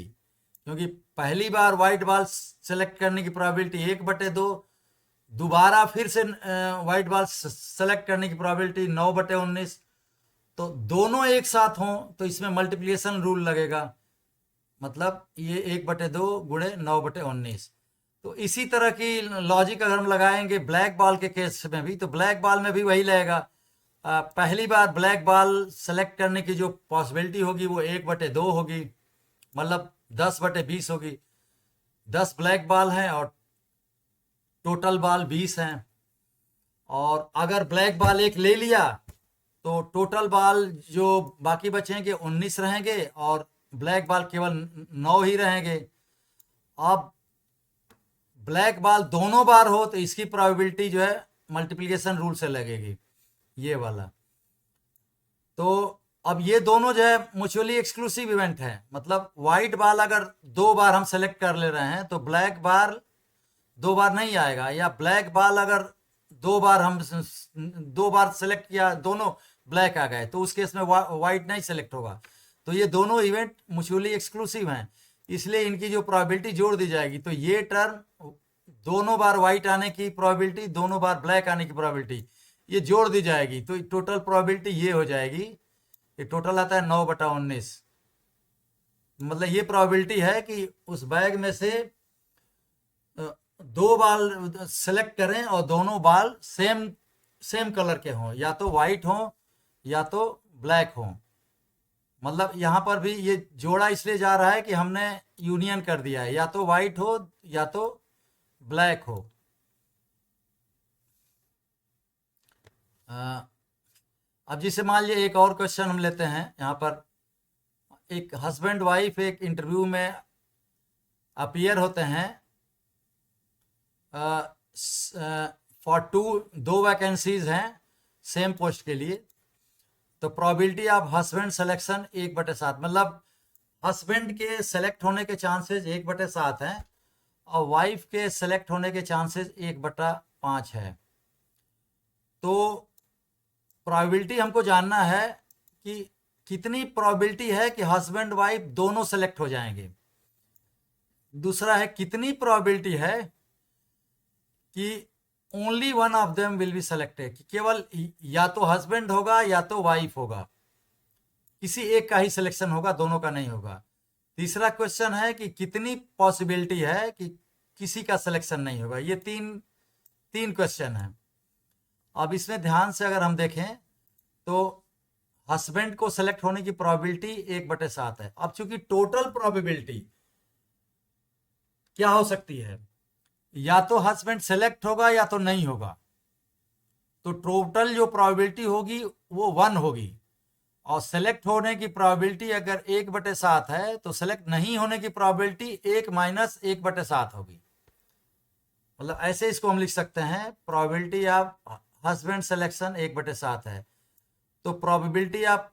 Speaker 1: क्योंकि पहली बार वाइट बॉल सेलेक्ट करने की प्रोबेबिलिटी 1/2, दोबारा फिर से वाइट बॉल सेलेक्ट करने की प्रोबेबिलिटी 9/19। तो दोनों एक साथ हों तो इसमें मल्टीप्लिकेशन रूल लगेगा, मतलब ये 1/2 गुणे 9/19। तो इसी तरह की लॉजिक अगर हम लगाएंगे ब्लैक बॉल के केस में भी, तो ब्लैक बॉल में भी वही लगेगा। पहली बार ब्लैक बॉल सेलेक्ट करने की जो पॉसिबिलिटी होगी वो 1/2 होगी, मतलब 10/20 होगी। 10 ब्लैक बॉल हैं और टोटल बॉल 20 हैं, और अगर ब्लैक बॉल एक ले लिया तो टोटल बॉल जो बाकी बचेंगे 19 रहेंगे और ब्लैक बॉल केवल 9 ही रहेंगे। अब ब्लैक बॉल दोनों बार हो तो इसकी प्रोबेबिलिटी जो है मल्टीप्लिकेशन रूल से लगेगी, ये वाला। तो अब ये दोनों जो है म्यूचुअली एक्सक्लूसिव इवेंट है, मतलब वाइट बॉल अगर दो बार हम सेलेक्ट कर ले रहे हैं तो ब्लैक बॉल दो बार नहीं आएगा, या ब्लैक बॉल अगर दो बार सेलेक्ट किया दोनों ब्लैक आ गए तो उस केस में वाइट नहीं सेलेक्ट होगा। तो ये दोनों इवेंट म्यूचुअली एक्सक्लूसिव हैं, इसलिए इनकी जो प्रोबेबिलिटी जोड़ दी जाएगी। तो ये टर्म दोनों बार वाइट आने की प्रोबेबिलिटी, दोनों बार ब्लैक आने की प्रोबेबिलिटी, ये जोड़ दी जाएगी, तो टोटल प्रोबेबिलिटी ये हो जाएगी। ये टोटल आता है 9/19, मतलब ये प्रोबेबिलिटी है कि उस बैग में से दो बाल सेलेक्ट करें और दोनों बाल सेम कलर के हों, या तो वाइट हों या तो ब्लैक हों। मतलब यहां पर भी ये जोड़ा इसलिए जा रहा है कि हमने यूनियन कर दिया है, या तो वाइट हो या तो ब्लैक हो। अब जिसे मान लीजिए एक और क्वेश्चन हम लेते हैं। यहाँ पर एक हस्बैंड वाइफ एक इंटरव्यू में अपीयर होते हैं, फॉर दो वैकेंसीज हैं सेम पोस्ट के लिए, तो प्रोबेबिलिटी ऑफ हस्बैंड सिलेक्शन 1/7, मतलब हस्बैंड के सेलेक्ट होने के चांसेस 1/7 हैं और वाइफ के सेलेक्ट होने के चांसेस 1/5 है। तो प्रोबेबिलिटी हमको जानना है कि कितनी प्रोबेबिलिटी है कि हस्बैंड वाइफ दोनों सेलेक्ट हो जाएंगे। दूसरा है कितनी प्रोबेबिलिटी है कि only one of them will be selected, कि केवल या तो हस्बैंड होगा या तो वाइफ होगा, किसी एक का ही सिलेक्शन होगा, दोनों का नहीं होगा। तीसरा क्वेश्चन है कि कितनी पॉसिबिलिटी है कि किसी का सिलेक्शन नहीं होगा। ये तीन क्वेश्चन है। अब इसमें ध्यान से अगर हम देखें तो हस्बैंड को सेलेक्ट होने की प्रोबेबिलिटी 1/7 है। अब चूंकि टोटल प्रोबेबिलिटी क्या हो सकती है, या तो हस्बैंड सेलेक्ट होगा या तो नहीं होगा, तो टोटल जो प्रोबेबिलिटी होगी वो 1 होगी। और सेलेक्ट होने की प्रोबेबिलिटी अगर 1/7 है तो सेलेक्ट नहीं होने की प्रोबेबिलिटी 1 - 1/7 होगी। मतलब ऐसे इसको हम लिख सकते हैं, प्रोबेबिलिटी ऑफ हस्बैंड सिलेक्शन 1/7 है, तो प्रोबेबिलिटी ऑफ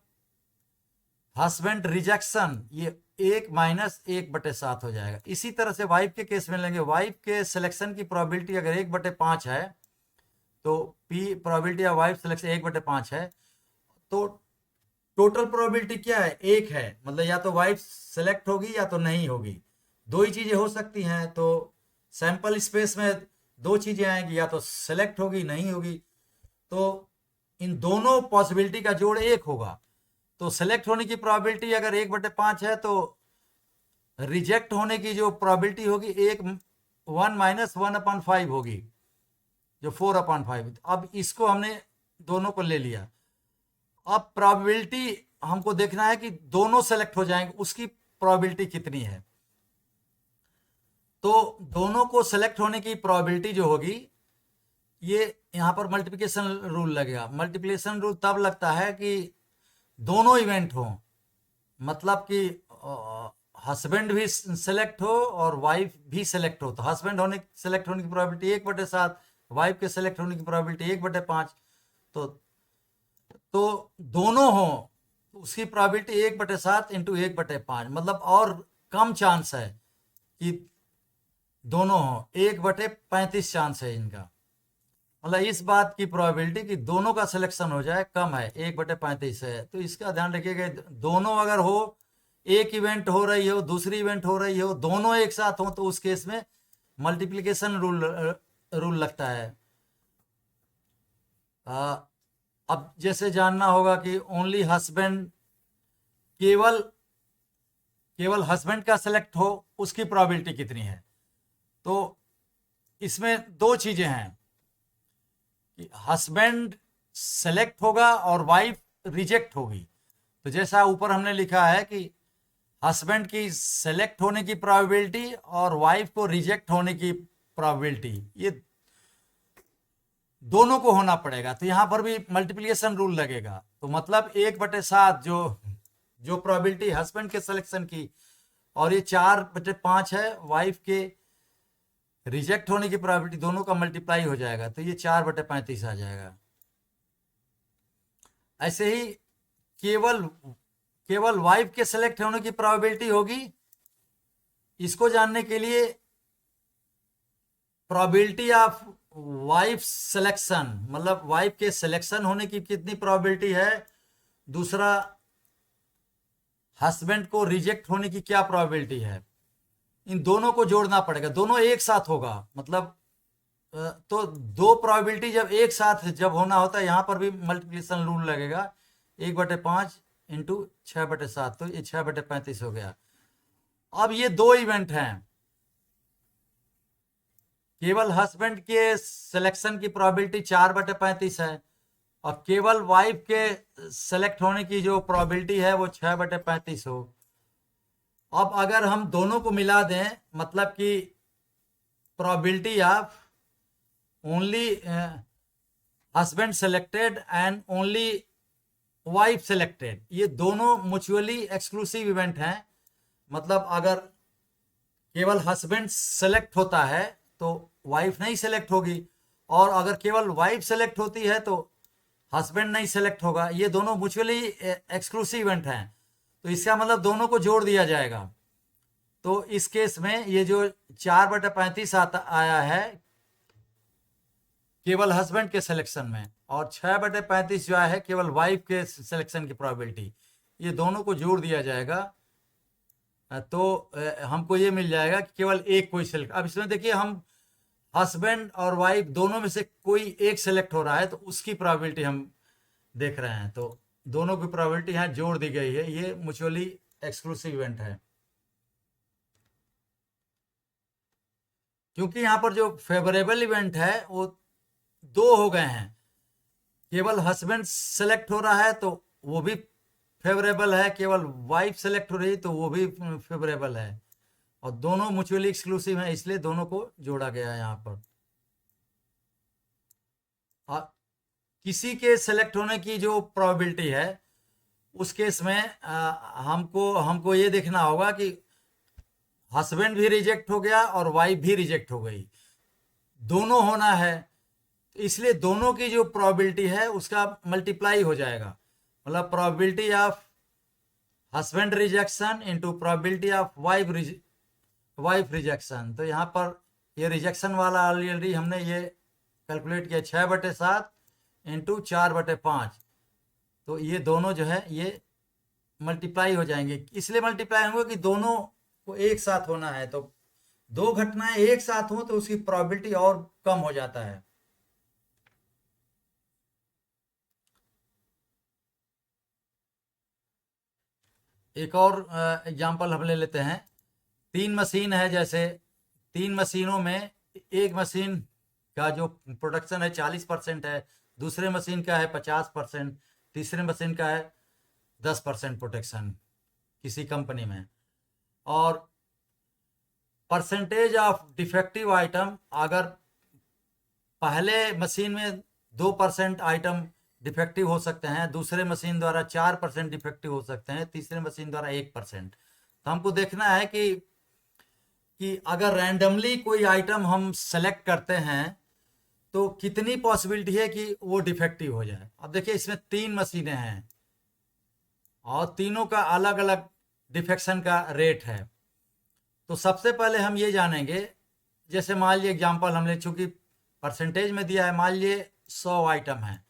Speaker 1: हस्बैंड रिजेक्शन ये 1 - 1/7 हो जाएगा। इसी तरह से वाइफ के केस में लेंगे, वाइफ के सिलेक्शन की प्रोबेबिलिटी अगर 1/5 है तो P probability of wife selection 1/5 है, तो टोटल प्रोबेबिलिटी क्या है, 1 है। मतलब या तो वाइफ सेलेक्ट होगी या तो नहीं होगी, दो ही चीजें हो सकती हैं। तो सैंपल स्पेस में दो चीजें आएंगी, या तो सेलेक्ट होगी नहीं होगी, तो इन दोनों पॉसिबिलिटी का जोड़ 1 होगा। तो सेलेक्ट होने की प्रोबेबिलिटी अगर 1/5 है तो रिजेक्ट होने की जो प्रोबेबिलिटी होगी 1 1 होगी, जो 4/5। अब इसको हमने दोनों को ले लिया। अब प्रोबेबिलिटी हमको देखना है कि दोनों सेलेक्ट हो जाएंगे, उसकी प्रोबेबिलिटी कितनी है। तो दोनों को सेलेक्ट होने की प्रोबेबिलिटी जो होगी, ये यहां पर मल्टीप्लिकेशन रूल लगेगा। मल्टीप्लिकेशन रूल तब लगता है कि दोनों इवेंट हो, मतलब कि हस्बैंड भी सेलेक्ट हो और वाइफ भी सेलेक्ट हो। तो हस्बैंड सेलेक्ट होने की प्रोबेबिलिटी 1/7, वाइफ के सेलेक्ट होने की प्रोबेबिलिटी 1/5। तो दोनों हो तो उसकी प्रोबेबिलिटी 1/7 × 1/5, मतलब और कम चांस है कि दोनों हो, 1/35 चांस है इनका। मतलब इस बात की प्रोबेबिलिटी कि दोनों का सिलेक्शन हो जाए कम है, 1/35 है। तो इसका ध्यान रखिएगा, दोनों अगर हो, एक इवेंट हो रही हो, दूसरी इवेंट हो रही हो, दोनों एक साथ हो, तो उस केस में मल्टीप्लिकेशन रूल लगता है। अब जैसे जानना होगा कि ओनली हस्बैंड, केवल हस्बैंड का सेलेक्ट हो, उसकी प्रोबेबिलिटी कितनी है। तो इसमें दो चीजें हैं कि हस्बैंड सेलेक्ट होगा और वाइफ रिजेक्ट होगी। तो जैसा ऊपर हमने लिखा है कि हस्बैंड की सेलेक्ट होने की प्रोबेबिलिटी और वाइफ को रिजेक्ट होने की प्रोबेबिलिटी, ये दोनों को होना पड़ेगा। तो यहां पर भी मल्टीप्लिकेशन रूल लगेगा। तो मतलब 1/7 जो प्रोबेबिलिटी हस्बैंड के सिलेक्शन की, और ये 4/5 है वाइफ के रिजेक्ट होने की प्रोबेबिलिटी, दोनों का मल्टीप्लाई हो जाएगा, तो ये 4/35 आ जाएगा। ऐसे ही केवल वाइफ के सेलेक्ट होने की प्रोबेबिलिटी होगी। इसको जानने के लिए प्रोबेबिलिटी ऑफ वाइफ सिलेक्शन, मतलब वाइफ के सिलेक्शन होने की कितनी प्रोबेबिलिटी है, दूसरा हस्बैंड को रिजेक्ट होने की क्या प्रोबेबिलिटी है, इन दोनों को जोड़ना पड़ेगा। दोनों एक साथ होगा, मतलब तो दो प्रोबेबिलिटी जब एक साथ जब होना होता है, यहां पर भी मल्टीप्लिकेशन रूल लगेगा, 1/5 × 6/7, तो ये 6/35 हो गया। अब ये दो इवेंट हैं, केवल हस्बैंड के सिलेक्शन की प्रोबेबिलिटी 4/35 है और केवल वाइफ के सेलेक्ट होने की जो प्रोबेबिलिटी है वो 6/35 हो। अब अगर हम दोनों को मिला दें, मतलब कि probability of only husband selected and only wife selected, ये दोनों म्यूचुअली एक्सक्लूसिव इवेंट हैं। मतलब अगर केवल हस्बैंड सेलेक्ट होता है तो वाइफ नहीं सेलेक्ट होगी, और अगर केवल वाइफ सेलेक्ट होती है तो हस्बैंड नहीं सेलेक्ट होगा। ये दोनों म्यूचुअली एक्सक्लूसिव इवेंट हैं, तो इसका मतलब दोनों को जोड़ दिया जाएगा। तो इस केस में ये जो 4/35 आता आया है केवल हस्बैंड के सिलेक्शन में, और 6/35 जो आया है केवल वाइफ के सिलेक्शन की प्रोबेबिलिटी, ये दोनों को जोड़ दिया जाएगा। तो हमको ये मिल जाएगा कि केवल एक कोई सेलेक्ट। अब इसमें देखिए, हम हस्बैंड और वाइफ दोनों में से कोई एक सेलेक्ट हो रहा है, तो उसकी प्रोबेबिलिटी हम देख रहे हैं। तो दोनों की प्रोबेबिलिटी यहाँ जोड़ दी गई है। ये म्यूचुअली एक्सक्लूसिव इवेंट है, क्योंकि यहाँ पर जो फेवरेबल इवेंट है वो दो हो गए हैं। केवल हस्बैंड सेलेक्ट हो रहा है तो वो भी फेवरेबल है, केवल वाइफ सेलेक्ट हो रही तो वो भी फेवरेबल है, और दोनों म्यूचुअली एक्सक्लूसिव हैं, इसलिए दोनों को जोड़ा गया है यहाँ पर। और किसी के सेलेक्ट होने की जो प्रोबेबिलिटी है उस केस में हमको ये देखना होगा कि हस्बैंड भी रिजेक्ट हो गया और वाइफ भी रिजेक्ट हो गई, दोनों होना है, इसलिए दोनों की जो प्रोबेबिलिटी है उसका मल्टीप्लाई हो जाएगा। मतलब probability of husband rejection into probability of wife rejection. तो यहाँ पर ये रिजेक्शन वाला ऑलरेडी हमने ये कैलकुलेट किया, 6/7 इंटू 4/5। तो ये दोनों जो है ये मल्टीप्लाई हो जाएंगे, इसलिए मल्टीप्लाई होंगे कि दोनों को एक साथ होना है। तो दो घटनाएं एक साथ हो तो उसकी प्रोबेबिलिटी और कम हो जाता है। एक और एग्जांपल हम ले लेते हैं। 3 मशीन है, जैसे 3 मशीनों में एक मशीन का जो प्रोडक्शन है 40% है, दूसरे मशीन का है 50%, तीसरे मशीन का है 10% प्रोटेक्शन किसी कंपनी में। और परसेंटेज ऑफ डिफेक्टिव आइटम, अगर पहले मशीन में 2% आइटम डिफेक्टिव हो सकते हैं, दूसरे मशीन द्वारा 4% डिफेक्टिव हो सकते हैं, तीसरे मशीन द्वारा 1%। तो हमको देखना है कि अगर रैंडमली कोई आइटम हम सेलेक्ट करते हैं तो कितनी पॉसिबिलिटी है कि वो डिफेक्टिव हो जाए। अब देखिए, इसमें 3 मशीनें हैं और तीनों का अलग अलग डिफेक्शन का रेट है। तो सबसे पहले हम ये जानेंगे, जैसे मान लीजिए एग्जाम्पल हमने चूंकि परसेंटेज में दिया है, मान लीजिए 100 आइटम है,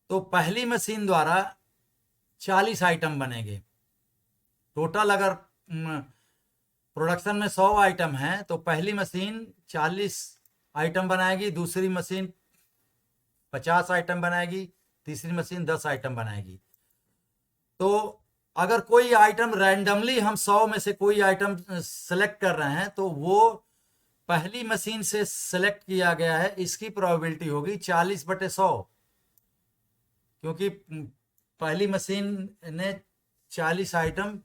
Speaker 1: तो पहली मशीन द्वारा 40 आइटम बनेंगे। टोटल अगर प्रोडक्शन में 100 आइटम है तो पहली मशीन 40 आइटम बनाएगी, दूसरी मशीन 50 आइटम बनाएगी, तीसरी मशीन 10 आइटम बनाएगी। तो अगर कोई आइटम रैंडमली हम 100 में से कोई आइटम सेलेक्ट कर रहे हैं तो वो पहली मशीन से सेलेक्ट किया गया है, इसकी प्रोबेबिलिटी होगी 40/100, क्योंकि पहली मशीन ने 40 आइटम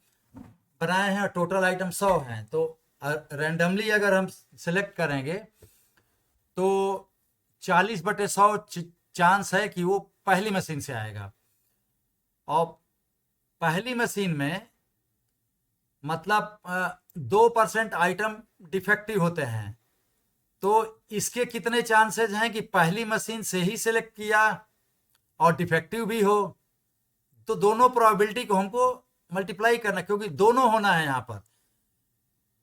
Speaker 1: बनाए हैं और टोटल आइटम 100 हैं। तो रैंडमली अगर हम सेलेक्ट करेंगे तो 40/100 चांस है कि वो पहली मशीन से आएगा। और पहली मशीन में मतलब 2% आइटम डिफेक्टिव होते हैं, तो इसके कितने चांसेस हैं कि पहली मशीन से ही सिलेक्ट किया और डिफेक्टिव भी हो। तो दोनों प्रोबेबिलिटी को हमको मल्टीप्लाई करना, क्योंकि दोनों होना है। यहाँ पर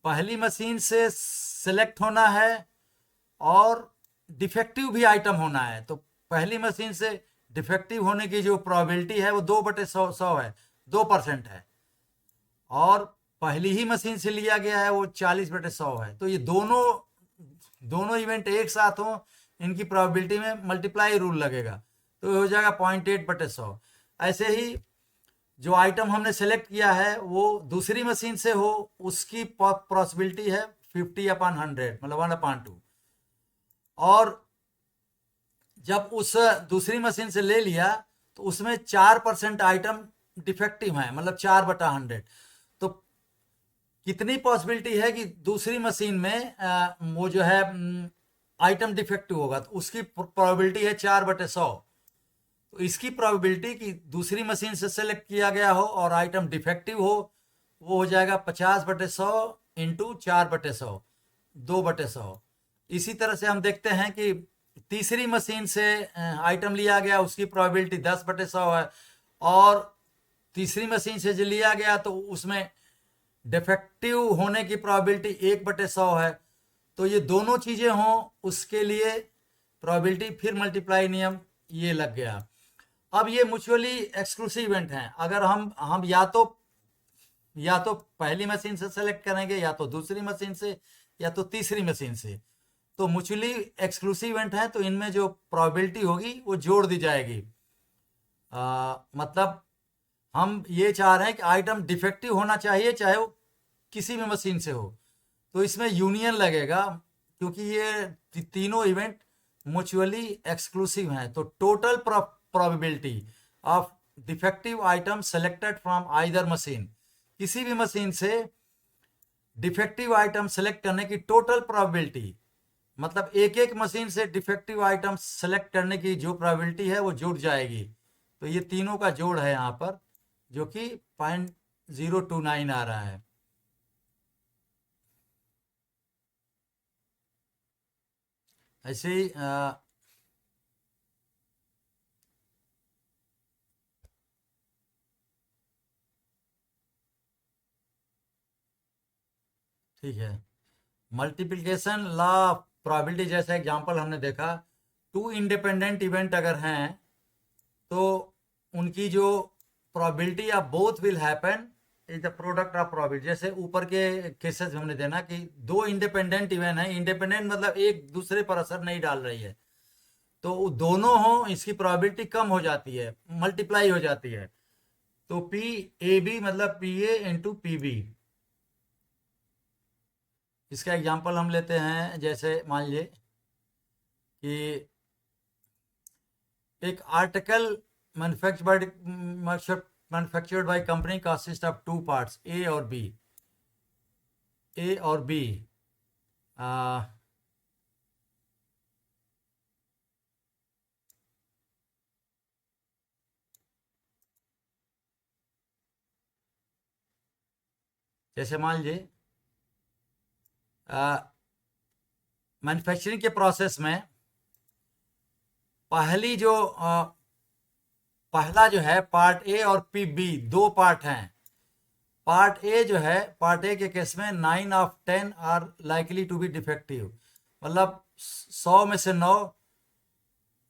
Speaker 1: पहली मशीन से सिलेक्ट होना है और डिफेक्टिव भी आइटम होना है। तो पहली मशीन से डिफेक्टिव होने की जो प्रोबेबिलिटी है वो 2/100 है, 2% है, और पहली ही मशीन से लिया गया है वो 40/100 है। तो ये दोनों इवेंट एक साथ हो, इनकी प्रोबेबिलिटी में मल्टीप्लाई रूल लगेगा, तो हो जाएगा 0.8/100। ऐसे ही जो आइटम हमने सेलेक्ट किया है वो दूसरी मशीन से हो, उसकी पॉसिबिलिटी है 50/100, मतलब 1/2। और जब उस दूसरी मशीन से ले लिया तो उसमें 4% आइटम डिफेक्टिव है, मतलब 4/100। तो कितनी पॉसिबिलिटी है कि दूसरी मशीन में वो जो है आइटम डिफेक्टिव होगा, तो उसकी प्रोबेबिलिटी है 4/100। तो इसकी प्रोबेबिलिटी कि दूसरी मशीन से सेलेक्ट किया गया हो और आइटम डिफेक्टिव हो, वो हो जाएगा 50/100 इंटू 4/100, 2/100। इसी तरह से हम देखते हैं कि तीसरी मशीन से आइटम लिया गया, उसकी प्रोबेबिलिटी 10/100 है, और तीसरी मशीन से जो लिया गया तो उसमें डिफेक्टिव होने की प्रोबेबिलिटी 1/100 है। तो ये दोनों चीजें हों उसके लिए प्रोबेबिलिटी, फिर मल्टीप्लाई नियम ये लग गया। अब ये म्यूचुअली एक्सक्लूसिव इवेंट हैं। अगर हम या तो पहली मशीन से सेलेक्ट करेंगे, या तो दूसरी मशीन से, या तो तीसरी मशीन से, तो म्यूचुअली एक्सक्लूसिव इवेंट है, तो इनमें जो प्रोबेबिलिटी होगी वो जोड़ दी जाएगी। मतलब हम ये चाह रहे हैं कि आइटम डिफेक्टिव होना चाहिए चाहे वो किसी भी मशीन से हो, तो इसमें यूनियन लगेगा, क्योंकि ये तीनों इवेंट म्यूचुअली एक्सक्लूसिव हैं। तो total probability of defective item selected from either machine, किसी भी मशीन से डिफेक्टिव आइटम सेलेक्ट करने की टोटल प्रोबेबिलिटी, मतलब एक एक मशीन से डिफेक्टिव आइटम सेलेक्ट करने की जो प्रोबेबिलिटी है वो जुड़ जाएगी। तो ये तीनों का जोड़ है यहाँ पर, जो कि 0.029 आ रहा है। ऐसे ही ठीक है, मल्टीप्लिकेशन लॉ प्रोबेबिलिटी जैसा एग्जांपल हमने देखा, टू इंडिपेंडेंट इवेंट अगर हैं तो उनकी जो probability of both will happen is the product of probability. जैसे ऊपर के केसेस हमने देना कि दो इंडिपेंडेंट इवेंट हैं, इंडिपेंडेंट मतलब एक दूसरे पर असर नहीं डाल रही है, तो दोनों हो इसकी प्रोबेबिलिटी कम हो जाती है, मल्टीप्लाई हो जाती है। तो पी ए बी मतलब P A into P B. इसका एग्जांपल हम लेते हैं, जैसे मान लीजिए कि एक article manufactured by company consist of two parts A और बी। ए और बी जैसे मान लीजिए मैन्युफैक्चरिंग के प्रोसेस में पहला जो है पार्ट ए और पी बी, दो पार्ट हैं। पार्ट ए जो है, पार्ट ए के केस में 9 of 10 are likely to be defective, मतलब 100 में से 9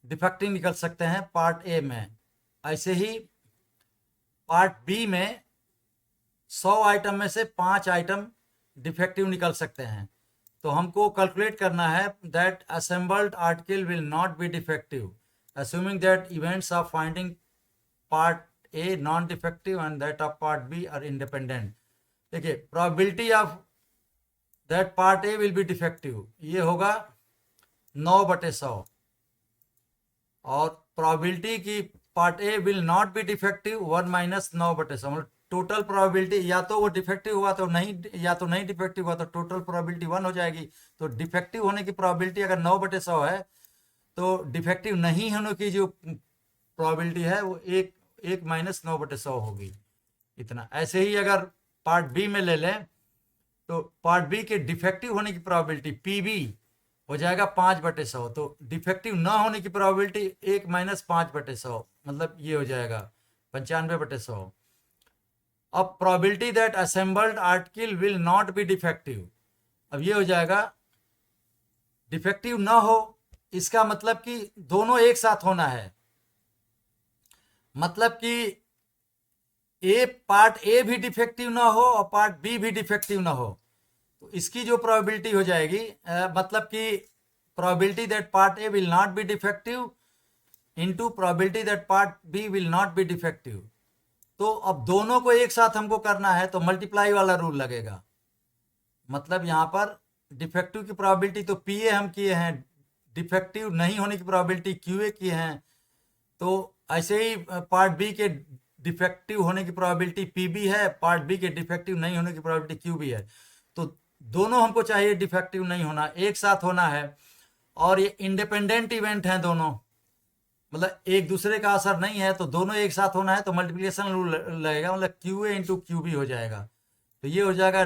Speaker 1: डिफेक्टिव निकल सकते हैं पार्ट ए में। ऐसे ही पार्ट बी में 100 आइटम में से 5 आइटम डिफेक्टिव निकल सकते हैं। तो हमको कैलकुलेट करना है that assembled article will not be defective assuming that events of finding part A non-defective and that of part B are independent। देखिए probability of that part A will be defective ये होगा 9/100, और probability की part A will not be defective 1 - 9/100, मतलब total probability या तो वो defective हुआ तो नहीं, या तो नहीं डिफेक्टिव हुआ तो टोटल प्रोबेबिलिटी 1 हो जाएगी। तो डिफेक्टिव होने की प्रोबेबिलिटी अगर 9/100 है, तो डिफेक्टिव नहीं होने की जो प्रोबेबिलिटी है वो 1 - 9/100 होगी, इतना। ऐसे ही अगर पार्ट बी में ले लें तो पार्ट बी के डिफेक्टिव होने की प्रोबेबिलिटी पी बी हो जाएगा 5/100, तो डिफेक्टिव ना होने की प्रोबेबिलिटी 1 - 5/100, मतलब ये हो जाएगा 95/100। अब probability that assembled article will not be defective, अब ये हो जाएगा डिफेक्टिव ना हो, इसका मतलब कि दोनों एक साथ होना है, मतलब कि पार्ट ए भी डिफेक्टिव ना हो और पार्ट बी भी डिफेक्टिव ना हो। तो इसकी जो प्रोबेबिलिटी हो जाएगी, मतलब कि probability that part A will not be defective into probability that part B will not be defective. तो अब दोनों को एक साथ हमको करना है तो मल्टीप्लाई वाला रूल लगेगा, मतलब यहां पर डिफेक्टिव की प्रोबेबिलिटी तो पी ए हम किए हैं, डिफेक्टिव नहीं होने की प्रोबेबिलिटी क्यू ए किए हैं, तो ऐसे ही पार्ट बी के डिफेक्टिव होने की प्रोबेबिलिटी पी बी है, पार्ट बी के डिफेक्टिव नहीं होने की प्रोबेबिलिटी क्यू बी है। तो दोनों हमको चाहिए डिफेक्टिव नहीं होना, एक साथ होना है, और ये इंडिपेंडेंट इवेंट हैं दोनों, मतलब एक दूसरे का असर नहीं है, तो दोनों एक साथ होना है तो मल्टीप्लिकेशन रूल लगेगा, मतलब Q A into Q B हो जाएगा। तो ये हो जाएगा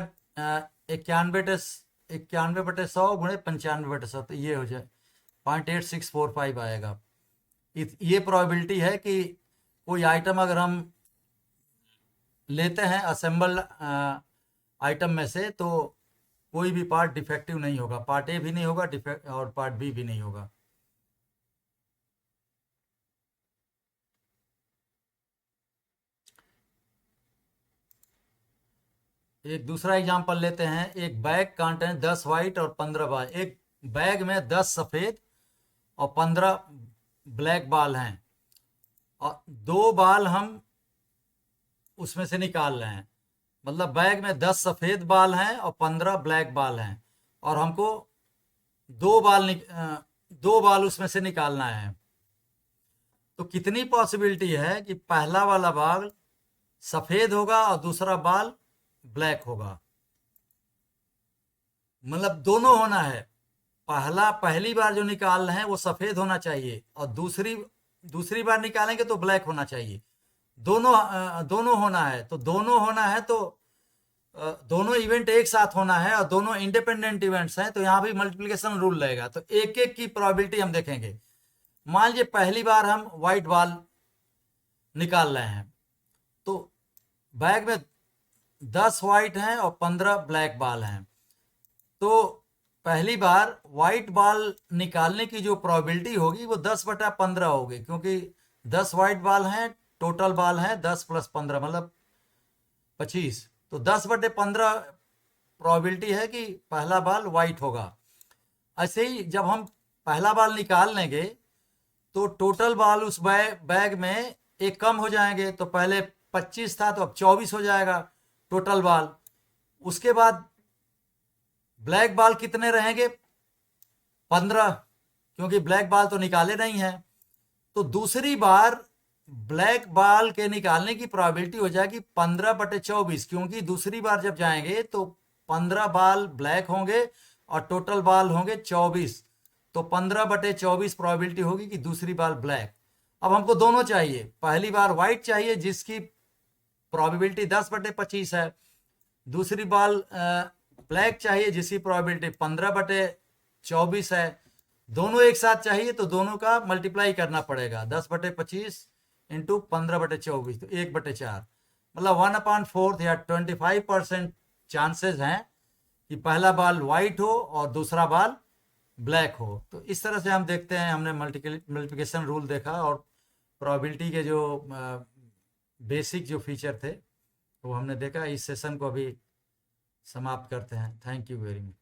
Speaker 1: 91 91/100 गुणे 95/100, तो ये हो जाए 0.8645 आएगा। ये प्रोबेबिलिटी है कि कोई आइटम अगर हम लेते हैं असेंबल आइटम में से, तो कोई भी पार्ट डिफेक्टिव नहीं होगा, पार्ट ए भी नहीं होगा डिफेक्ट और पार्ट बी भी नहीं होगा। एक दूसरा एग्जांपल लेते हैं। एक बैग कंटेन 10 वाइट और 15 बाल। एक बैग में 10 सफ़ेद और 15 ब्लैक बाल हैं, और 2 बाल हम उसमें से निकाल रहे हैं। मतलब बैग में 10 सफ़ेद बाल हैं और 15 ब्लैक बाल हैं, और हमको 2 बाल उसमें से निकालना है। तो कितनी पॉसिबिलिटी है कि पहला वाला बाल सफ़ेद होगा और दूसरा बाल ब्लैक होगा? मतलब दोनों होना है। पहली बार जो निकाल रहे हैं वो सफ़ेद होना चाहिए, और दूसरी बार निकालेंगे तो ब्लैक होना चाहिए। दोनों होना है। तो दोनों होना है तो दोनों इवेंट एक साथ होना है, और दोनों इंडिपेंडेंट इवेंट्स हैं, तो यहाँ भी मल्टीप्लिकेशन रूल रहेगा। तो एक एक की प्रोबेबिलिटी हम देखेंगे। मान लीजिए पहली बार हम वाइट बाल निकाल रहे हैं, तो बैग में 10 वाइट हैं और 15 ब्लैक बाल हैं। तो पहली बार वाइट बाल निकालने की जो प्रोबेबिलिटी होगी वो 10/15 होगी, क्योंकि 10 वाइट बाल हैं, टोटल बाल हैं 10 + 15 मतलब 25। तो 10/15 प्रोबेबिलिटी है कि पहला बाल वाइट होगा। ऐसे ही जब हम पहला बाल निकाल लेंगे तो टोटल बाल उस बैग में एक कम हो जाएंगे। तो पहले 25 था तो अब 24 हो जाएगा टोटल बाल। उसके बाद ब्लैक बाल कितने रहेंगे? 15, क्योंकि ब्लैक बाल तो निकाले नहीं हैं। तो दूसरी बार ब्लैक बाल के निकालने की प्रोबेबिलिटी हो जाएगी 15/24, क्योंकि दूसरी बार जब जाएंगे तो 15 बाल ब्लैक होंगे और टोटल बाल होंगे 24। तो 15/24 प्रोबेबिलिटी होगी कि दूसरी बार ब्लैक। अब हमको दोनों चाहिए। पहली बार वाइट चाहिए जिसकी प्रोबेबिलिटी 10/25 है, दूसरी बार ब्लैक चाहिए जिसकी प्रोबेबिलिटी 15/24 है। दोनों एक साथ चाहिए तो दोनों का मल्टीप्लाई करना पड़ेगा। 10/25 इंटू 15/24 तो 1/4, मतलब 1/4 या 25% चांसेस हैं कि पहला बाल वाइट हो और दूसरा बाल ब्लैक हो। तो इस तरह से हम देखते हैं, हमने मल्टीप्लिकेशन रूल देखा और प्रोबेबिलिटी के जो बेसिक जो फीचर थे वो हमने देखा। इस सेशन को अभी समाप्त करते हैं। Thank you very much.